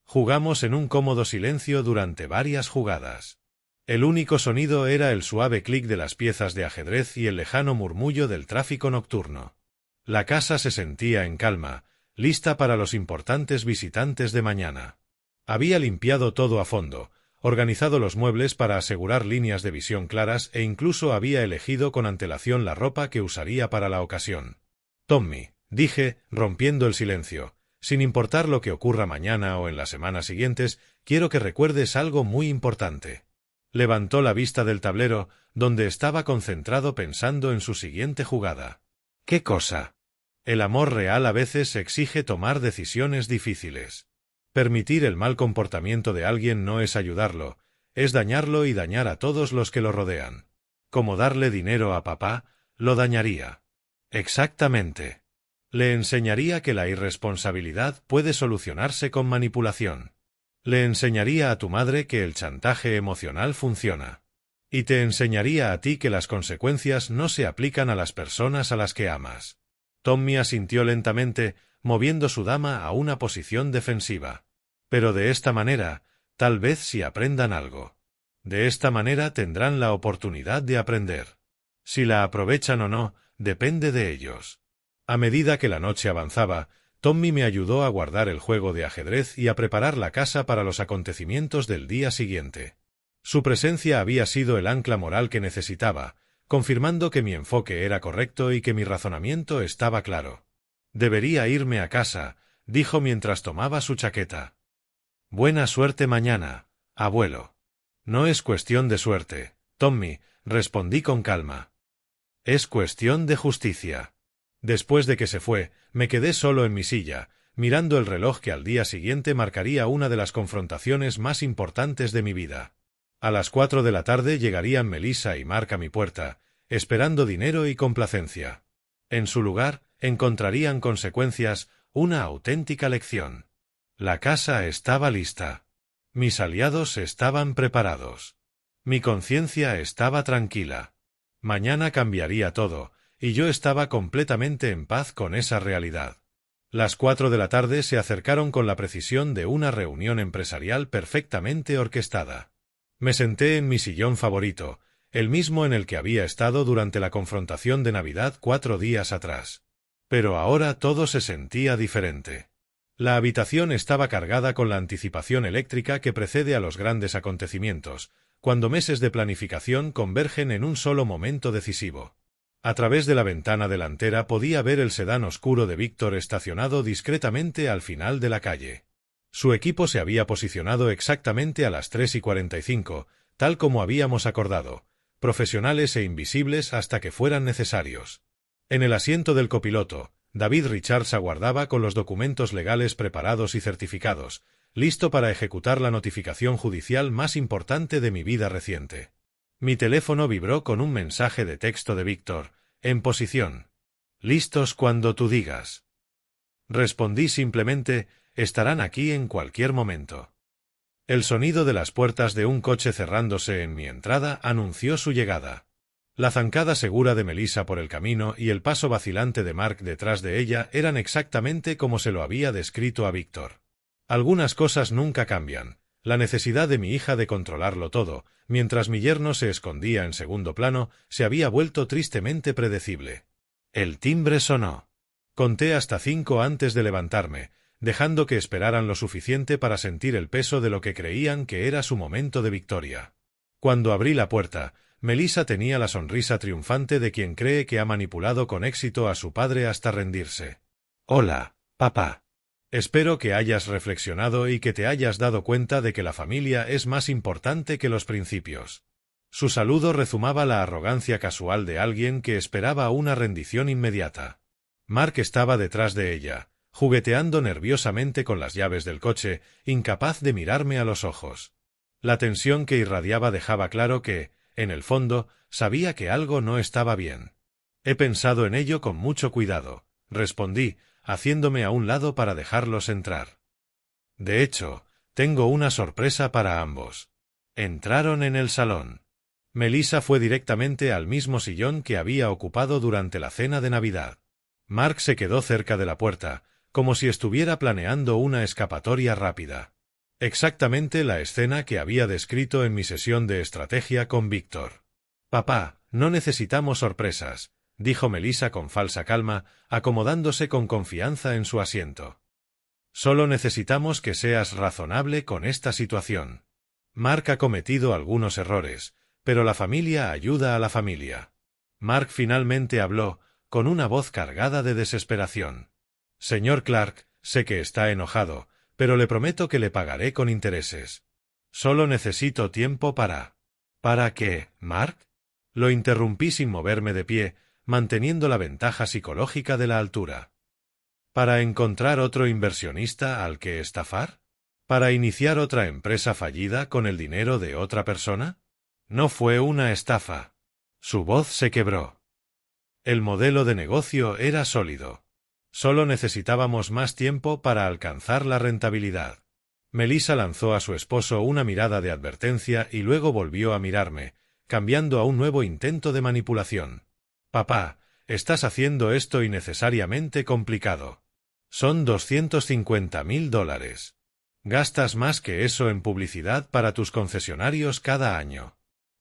Jugamos en un cómodo silencio durante varias jugadas. El único sonido era el suave clic de las piezas de ajedrez y el lejano murmullo del tráfico nocturno. La casa se sentía en calma, lista para los importantes visitantes de mañana. Había limpiado todo a fondo, organizado los muebles para asegurar líneas de visión claras e incluso había elegido con antelación la ropa que usaría para la ocasión. Tommy, dije, rompiendo el silencio, sin importar lo que ocurra mañana o en las semanas siguientes, quiero que recuerdes algo muy importante. Levantó la vista del tablero, donde estaba concentrado pensando en su siguiente jugada. ¿Qué cosa? El amor real a veces exige tomar decisiones difíciles. Permitir el mal comportamiento de alguien no es ayudarlo, es dañarlo y dañar a todos los que lo rodean. Como darle dinero a papá, lo dañaría. Exactamente. Le enseñaría que la irresponsabilidad puede solucionarse con manipulación. Le enseñaría a tu madre que el chantaje emocional funciona. Y te enseñaría a ti que las consecuencias no se aplican a las personas a las que amas. Tommy asintió lentamente, moviendo su dama a una posición defensiva. Pero de esta manera, tal vez si aprendan algo. De esta manera tendrán la oportunidad de aprender. Si la aprovechan o no, depende de ellos. A medida que la noche avanzaba, Tommy me ayudó a guardar el juego de ajedrez y a preparar la casa para los acontecimientos del día siguiente. Su presencia había sido el ancla moral que necesitaba, confirmando que mi enfoque era correcto y que mi razonamiento estaba claro. Debería irme a casa, dijo mientras tomaba su chaqueta. Buena suerte mañana, abuelo. No es cuestión de suerte, Tommy, respondí con calma. Es cuestión de justicia. Después de que se fue, me quedé solo en mi silla, mirando el reloj que al día siguiente marcaría una de las confrontaciones más importantes de mi vida. A las 4 de la tarde llegarían Melissa y Mark a mi puerta, esperando dinero y complacencia. En su lugar, encontrarían consecuencias, una auténtica lección. La casa estaba lista. Mis aliados estaban preparados. Mi conciencia estaba tranquila. Mañana cambiaría todo, y yo estaba completamente en paz con esa realidad. Las 4 de la tarde se acercaron con la precisión de una reunión empresarial perfectamente orquestada. Me senté en mi sillón favorito, el mismo en el que había estado durante la confrontación de Navidad 4 días atrás. Pero ahora todo se sentía diferente. La habitación estaba cargada con la anticipación eléctrica que precede a los grandes acontecimientos, cuando meses de planificación convergen en un solo momento decisivo. A través de la ventana delantera podía ver el sedán oscuro de Víctor estacionado discretamente al final de la calle. Su equipo se había posicionado exactamente a las 3:45, tal como habíamos acordado, profesionales e invisibles hasta que fueran necesarios. En el asiento del copiloto, David Richards aguardaba con los documentos legales preparados y certificados, listo para ejecutar la notificación judicial más importante de mi vida reciente. Mi teléfono vibró con un mensaje de texto de Víctor, en posición. «Listos cuando tú digas». Respondí simplemente, «Estarán aquí en cualquier momento». El sonido de las puertas de un coche cerrándose en mi entrada anunció su llegada. La zancada segura de Melissa por el camino y el paso vacilante de Mark detrás de ella eran exactamente como se lo había descrito a Víctor. Algunas cosas nunca cambian. La necesidad de mi hija de controlarlo todo, mientras mi yerno se escondía en segundo plano, se había vuelto tristemente predecible. El timbre sonó. Conté hasta 5 antes de levantarme, dejando que esperaran lo suficiente para sentir el peso de lo que creían que era su momento de victoria. Cuando abrí la puerta, Melissa tenía la sonrisa triunfante de quien cree que ha manipulado con éxito a su padre hasta rendirse. «Hola, papá. Espero que hayas reflexionado y que te hayas dado cuenta de que la familia es más importante que los principios». Su saludo rezumaba la arrogancia casual de alguien que esperaba una rendición inmediata. Mark estaba detrás de ella, jugueteando nerviosamente con las llaves del coche, incapaz de mirarme a los ojos. La tensión que irradiaba dejaba claro que, en el fondo, sabía que algo no estaba bien. «He pensado en ello con mucho cuidado», respondí, haciéndome a un lado para dejarlos entrar. «De hecho, tengo una sorpresa para ambos». Entraron en el salón. Melissa fue directamente al mismo sillón que había ocupado durante la cena de Navidad. Mark se quedó cerca de la puerta, como si estuviera planeando una escapatoria rápida. Exactamente la escena que había descrito en mi sesión de estrategia con Víctor. «Papá, no necesitamos sorpresas», dijo Melissa con falsa calma, acomodándose con confianza en su asiento. «Solo necesitamos que seas razonable con esta situación. Mark ha cometido algunos errores, pero la familia ayuda a la familia». Mark finalmente habló, con una voz cargada de desesperación. «Señor Clark, sé que está enojado, pero le prometo que le pagaré con intereses. Solo necesito tiempo para». «¿Para qué, Mark?». Lo interrumpí sin moverme de pie, manteniendo la ventaja psicológica de la altura. ¿Para encontrar otro inversionista al que estafar? ¿Para iniciar otra empresa fallida con el dinero de otra persona? No fue una estafa. Su voz se quebró. El modelo de negocio era sólido. Solo necesitábamos más tiempo para alcanzar la rentabilidad. Melissa lanzó a su esposo una mirada de advertencia y luego volvió a mirarme, cambiando a un nuevo intento de manipulación. Papá, estás haciendo esto innecesariamente complicado. Son $250.000. Gastas más que eso en publicidad para tus concesionarios cada año.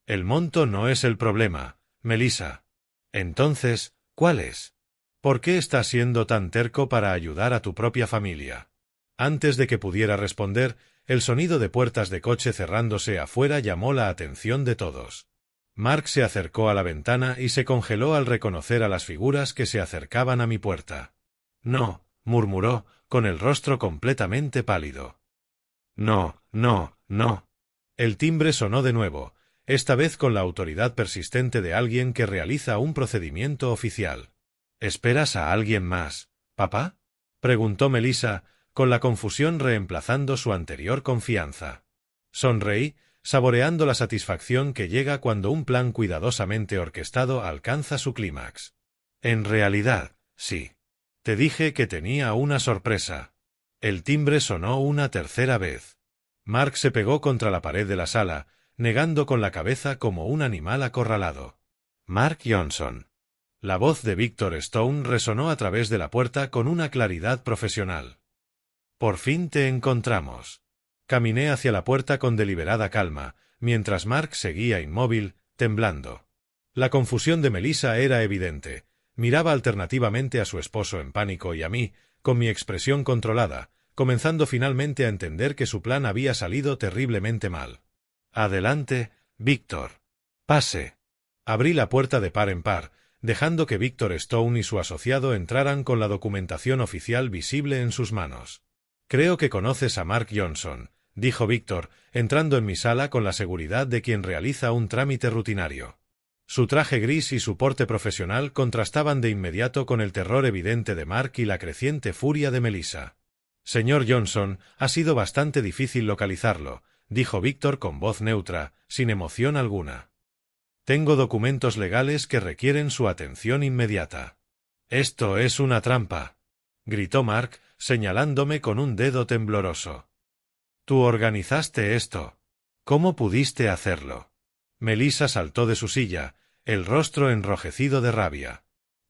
El monto no es el problema, Melissa. Entonces, ¿cuál es? ¿Por qué estás siendo tan terco para ayudar a tu propia familia? Antes de que pudiera responder, el sonido de puertas de coche cerrándose afuera llamó la atención de todos. Mark se acercó a la ventana y se congeló al reconocer a las figuras que se acercaban a mi puerta. No, murmuró, con el rostro completamente pálido. No, no, no. El timbre sonó de nuevo, esta vez con la autoridad persistente de alguien que realiza un procedimiento oficial. ¿Esperas a alguien más, papá? Preguntó Melissa, con la confusión reemplazando su anterior confianza. Sonreí, saboreando la satisfacción que llega cuando un plan cuidadosamente orquestado alcanza su clímax. En realidad, sí. Te dije que tenía una sorpresa. El timbre sonó una tercera vez. Mark se pegó contra la pared de la sala, negando con la cabeza como un animal acorralado. Mark Johnson. La voz de Victor Stone resonó a través de la puerta con una claridad profesional. Por fin te encontramos. Caminé hacia la puerta con deliberada calma, mientras Mark seguía inmóvil, temblando. La confusión de Melissa era evidente. Miraba alternativamente a su esposo en pánico y a mí, con mi expresión controlada, comenzando finalmente a entender que su plan había salido terriblemente mal. Adelante, Víctor. Pase. Abrí la puerta de par en par, dejando que Victor Stone y su asociado entraran con la documentación oficial visible en sus manos. Creo que conoces a Mark Johnson, dijo Víctor, entrando en mi sala con la seguridad de quien realiza un trámite rutinario. Su traje gris y su porte profesional contrastaban de inmediato con el terror evidente de Mark y la creciente furia de Melissa. Señor Johnson, ha sido bastante difícil localizarlo, dijo Víctor con voz neutra, sin emoción alguna. Tengo documentos legales que requieren su atención inmediata. Esto es una trampa, gritó Mark, señalándome con un dedo tembloroso. Tú organizaste esto. ¿Cómo pudiste hacerlo? Melissa saltó de su silla, el rostro enrojecido de rabia.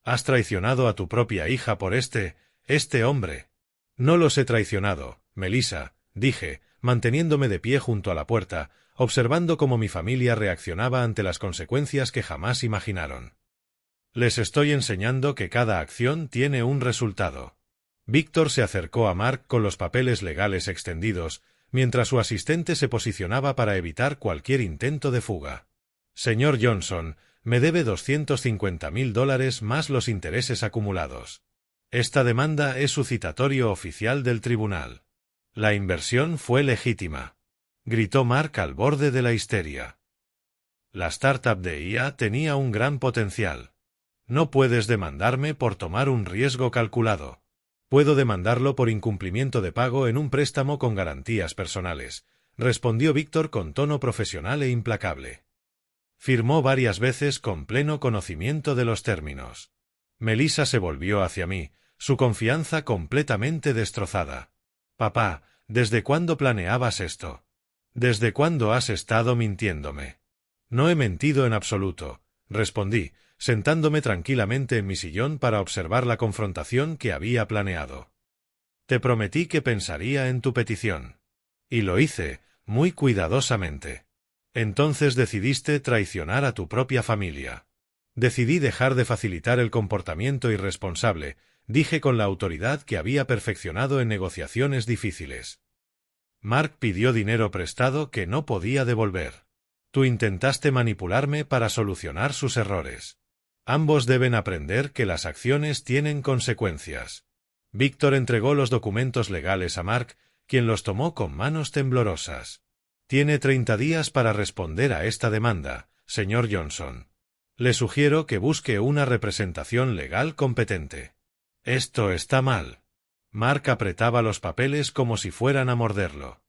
Has traicionado a tu propia hija por este hombre. No los he traicionado, Melissa, dije, manteniéndome de pie junto a la puerta, observando cómo mi familia reaccionaba ante las consecuencias que jamás imaginaron. Les estoy enseñando que cada acción tiene un resultado. Víctor se acercó a Mark con los papeles legales extendidos, mientras su asistente se posicionaba para evitar cualquier intento de fuga. Señor Johnson, me debe $250.000 más los intereses acumulados. Esta demanda es su citatorio oficial del tribunal. La inversión fue legítima, gritó Mark al borde de la histeria. La startup de IA tenía un gran potencial. No puedes demandarme por tomar un riesgo calculado. Puedo demandarlo por incumplimiento de pago en un préstamo con garantías personales, respondió Víctor con tono profesional e implacable. Firmó varias veces con pleno conocimiento de los términos. Melissa se volvió hacia mí, su confianza completamente destrozada. Papá, ¿desde cuándo planeabas esto? ¿Desde cuándo has estado mintiéndome? No he mentido en absoluto, respondí, sentándome tranquilamente en mi sillón para observar la confrontación que había planeado. Te prometí que pensaría en tu petición. Y lo hice, muy cuidadosamente. Entonces decidiste traicionar a tu propia familia. Decidí dejar de facilitar el comportamiento irresponsable, dije con la autoridad que había perfeccionado en negociaciones difíciles. Mark pidió dinero prestado que no podía devolver. Tú intentaste manipularme para solucionar sus errores. Ambos deben aprender que las acciones tienen consecuencias. Víctor entregó los documentos legales a Mark, quien los tomó con manos temblorosas. Tiene 30 días para responder a esta demanda, señor Johnson. Le sugiero que busque una representación legal competente. Esto está mal. Mark apretaba los papeles como si fueran a morderlo.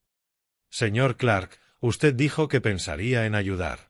Señor Clark, usted dijo que pensaría en ayudar.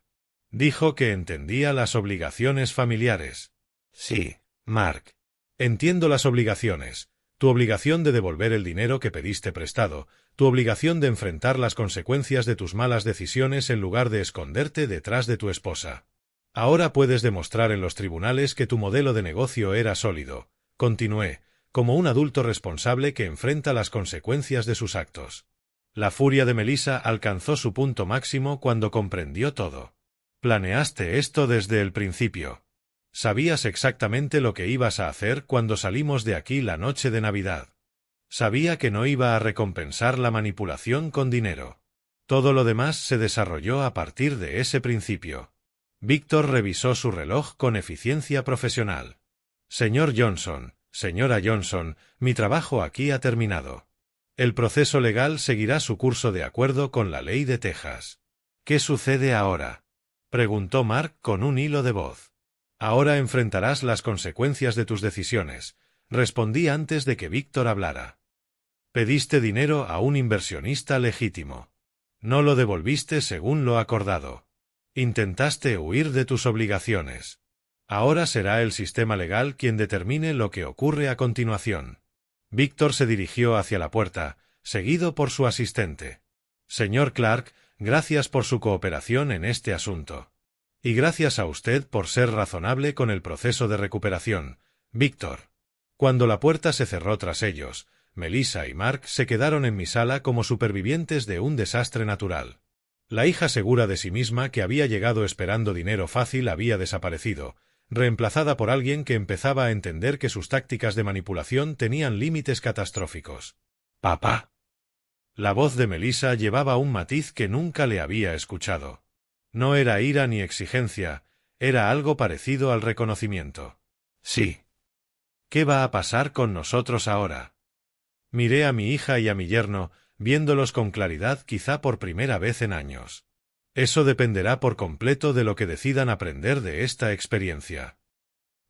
Dijo que entendía las obligaciones familiares. Sí, Mark. Entiendo las obligaciones. Tu obligación de devolver el dinero que pediste prestado, tu obligación de enfrentar las consecuencias de tus malas decisiones en lugar de esconderte detrás de tu esposa. Ahora puedes demostrar en los tribunales que tu modelo de negocio era sólido, continué, como un adulto responsable que enfrenta las consecuencias de sus actos. La furia de Melissa alcanzó su punto máximo cuando comprendió todo. Planeaste esto desde el principio. Sabías exactamente lo que ibas a hacer cuando salimos de aquí la noche de Navidad. Sabía que no iba a recompensar la manipulación con dinero. Todo lo demás se desarrolló a partir de ese principio. Víctor revisó su reloj con eficiencia profesional. Señor Johnson, señora Johnson, mi trabajo aquí ha terminado. El proceso legal seguirá su curso de acuerdo con la ley de Texas. ¿Qué sucede ahora?, preguntó Mark con un hilo de voz. Ahora enfrentarás las consecuencias de tus decisiones, respondí antes de que Víctor hablara. Pediste dinero a un inversionista legítimo. No lo devolviste según lo acordado. Intentaste huir de tus obligaciones. Ahora será el sistema legal quien determine lo que ocurre a continuación. Víctor se dirigió hacia la puerta, seguido por su asistente. Señor Clark, gracias por su cooperación en este asunto. Y gracias a usted por ser razonable con el proceso de recuperación, Víctor. Cuando la puerta se cerró tras ellos, Melissa y Mark se quedaron en mi sala como supervivientes de un desastre natural. La hija segura de sí misma que había llegado esperando dinero fácil había desaparecido, reemplazada por alguien que empezaba a entender que sus tácticas de manipulación tenían límites catastróficos. «Papá». La voz de Melissa llevaba un matiz que nunca le había escuchado. No era ira ni exigencia, era algo parecido al reconocimiento. «Sí». «¿Qué va a pasar con nosotros ahora?». Miré a mi hija y a mi yerno, viéndolos con claridad quizá por primera vez en años. Eso dependerá por completo de lo que decidan aprender de esta experiencia.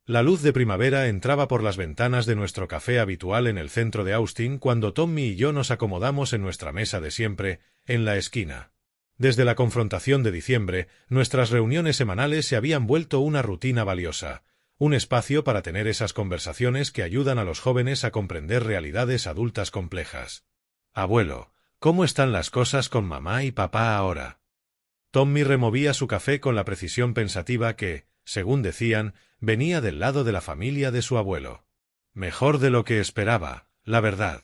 La luz de primavera entraba por las ventanas de nuestro café habitual en el centro de Austin cuando Tommy y yo nos acomodamos en nuestra mesa de siempre, en la esquina. Desde la confrontación de diciembre, nuestras reuniones semanales se habían vuelto una rutina valiosa, un espacio para tener esas conversaciones que ayudan a los jóvenes a comprender realidades adultas complejas. «Abuelo, ¿cómo están las cosas con mamá y papá ahora?». Tommy removía su café con la precisión pensativa que, según decían, venía del lado de la familia de su abuelo. «Mejor de lo que esperaba, la verdad».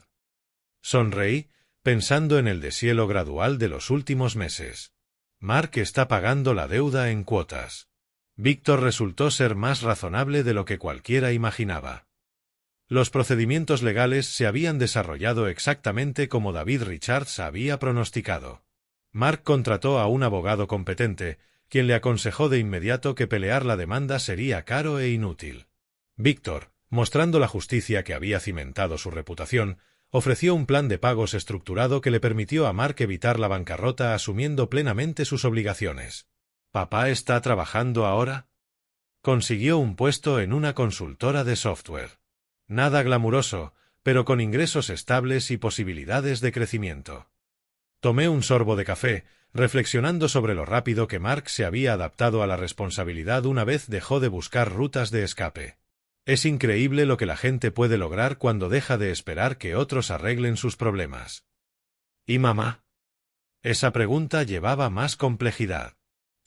Sonreí, pensando en el deshielo gradual de los últimos meses. Mark está pagando la deuda en cuotas. Víctor resultó ser más razonable de lo que cualquiera imaginaba. Los procedimientos legales se habían desarrollado exactamente como David Richards había pronosticado. Mark contrató a un abogado competente, quien le aconsejó de inmediato que pelear la demanda sería caro e inútil. Víctor, mostrando la justicia que había cimentado su reputación, ofreció un plan de pagos estructurado que le permitió a Mark evitar la bancarrota asumiendo plenamente sus obligaciones. ¿Papá está trabajando ahora? Consiguió un puesto en una consultora de software. Nada glamuroso, pero con ingresos estables y posibilidades de crecimiento. Tomé un sorbo de café, reflexionando sobre lo rápido que Mark se había adaptado a la responsabilidad una vez dejó de buscar rutas de escape. Es increíble lo que la gente puede lograr cuando deja de esperar que otros arreglen sus problemas. ¿Y mamá? Esa pregunta llevaba más complejidad.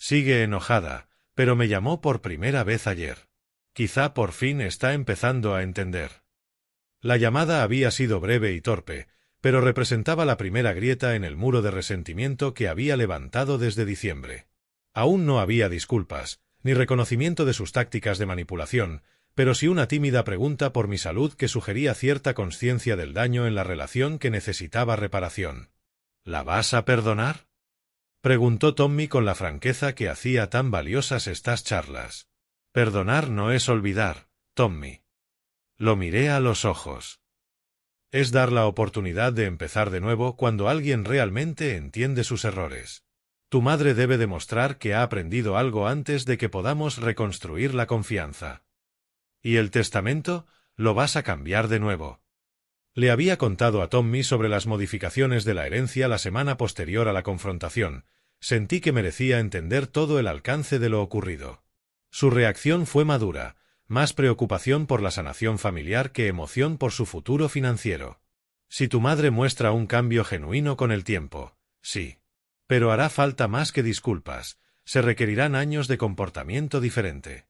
Sigue enojada, pero me llamó por primera vez ayer. Quizá por fin está empezando a entender. La llamada había sido breve y torpe, pero representaba la primera grieta en el muro de resentimiento que había levantado desde diciembre. Aún no había disculpas, ni reconocimiento de sus tácticas de manipulación, pero sí una tímida pregunta por mi salud que sugería cierta consciencia del daño en la relación que necesitaba reparación. ¿La vas a perdonar?, preguntó Tommy con la franqueza que hacía tan valiosas estas charlas. Perdonar no es olvidar, Tommy. Lo miré a los ojos. Es dar la oportunidad de empezar de nuevo cuando alguien realmente entiende sus errores. Tu madre debe demostrar que ha aprendido algo antes de que podamos reconstruir la confianza. ¿Y el testamento? ¿Lo vas a cambiar de nuevo? Le había contado a Tommy sobre las modificaciones de la herencia la semana posterior a la confrontación. Sentí que merecía entender todo el alcance de lo ocurrido. Su reacción fue madura, más preocupación por la sanación familiar que emoción por su futuro financiero. Si tu madre muestra un cambio genuino con el tiempo, sí. Pero hará falta más que disculpas, se requerirán años de comportamiento diferente.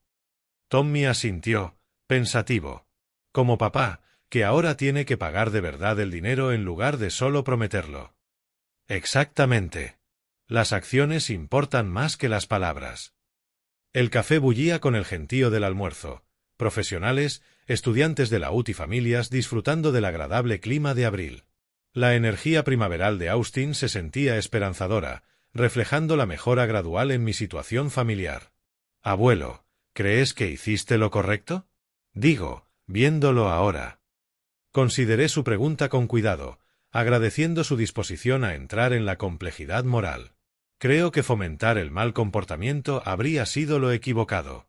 Tommy asintió, pensativo. Como papá, que ahora tiene que pagar de verdad el dinero en lugar de solo prometerlo. Exactamente. Las acciones importan más que las palabras. El café bullía con el gentío del almuerzo. Profesionales, estudiantes de la UT y familias disfrutando del agradable clima de abril. La energía primaveral de Austin se sentía esperanzadora, reflejando la mejora gradual en mi situación familiar. Abuelo, ¿crees que hiciste lo correcto? Digo, viéndolo ahora. Consideré su pregunta con cuidado, agradeciendo su disposición a entrar en la complejidad moral. Creo que fomentar el mal comportamiento habría sido lo equivocado.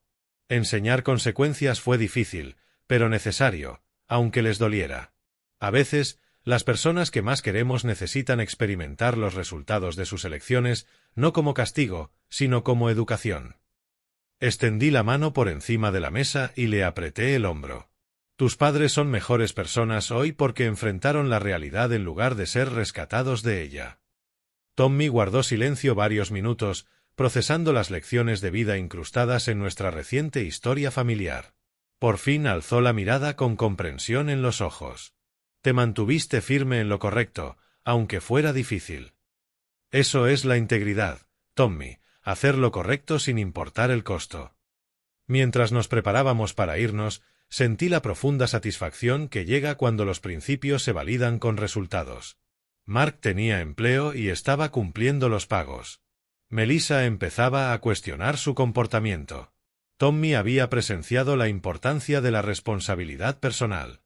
Enseñar consecuencias fue difícil, pero necesario, aunque les doliera. A veces, las personas que más queremos necesitan experimentar los resultados de sus elecciones, no como castigo, sino como educación. Extendí la mano por encima de la mesa y le apreté el hombro. Tus padres son mejores personas hoy porque enfrentaron la realidad en lugar de ser rescatados de ella. Tommy guardó silencio varios minutos, procesando las lecciones de vida incrustadas en nuestra reciente historia familiar. Por fin alzó la mirada con comprensión en los ojos. Te mantuviste firme en lo correcto, aunque fuera difícil. Eso es la integridad, Tommy, hacer lo correcto sin importar el costo. Mientras nos preparábamos para irnos, sentí la profunda satisfacción que llega cuando los principios se validan con resultados. Mark tenía empleo y estaba cumpliendo los pagos. Melissa empezaba a cuestionar su comportamiento. Tommy había presenciado la importancia de la responsabilidad personal.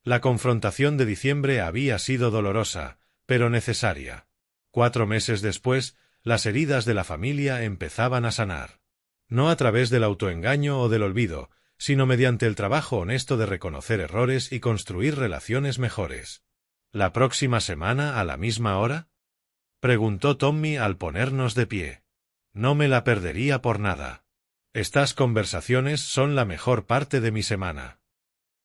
La confrontación de diciembre había sido dolorosa, pero necesaria. 4 meses después, las heridas de la familia empezaban a sanar. No a través del autoengaño o del olvido, sino mediante el trabajo honesto de reconocer errores y construir relaciones mejores. ¿La próxima semana a la misma hora? Preguntó Tommy al ponernos de pie. No me la perdería por nada. Estas conversaciones son la mejor parte de mi semana.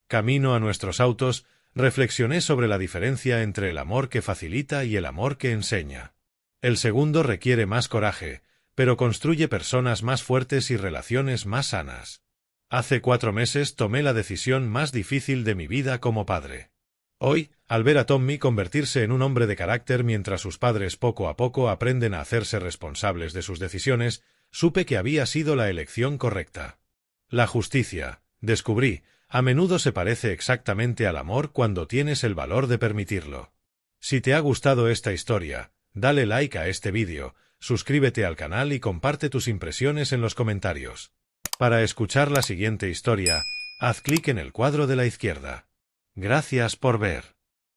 Camino a nuestros autos, reflexioné sobre la diferencia entre el amor que facilita y el amor que enseña. El segundo requiere más coraje, pero construye personas más fuertes y relaciones más sanas. Hace 4 meses tomé la decisión más difícil de mi vida como padre. Hoy, al ver a Tommy convertirse en un hombre de carácter mientras sus padres poco a poco aprenden a hacerse responsables de sus decisiones, supe que había sido la elección correcta. La justicia, descubrí, a menudo se parece exactamente al amor cuando tienes el valor de permitirlo. Si te ha gustado esta historia, dale like a este vídeo, suscríbete al canal y comparte tus impresiones en los comentarios. Para escuchar la siguiente historia, haz clic en el cuadro de la izquierda. Gracias por ver.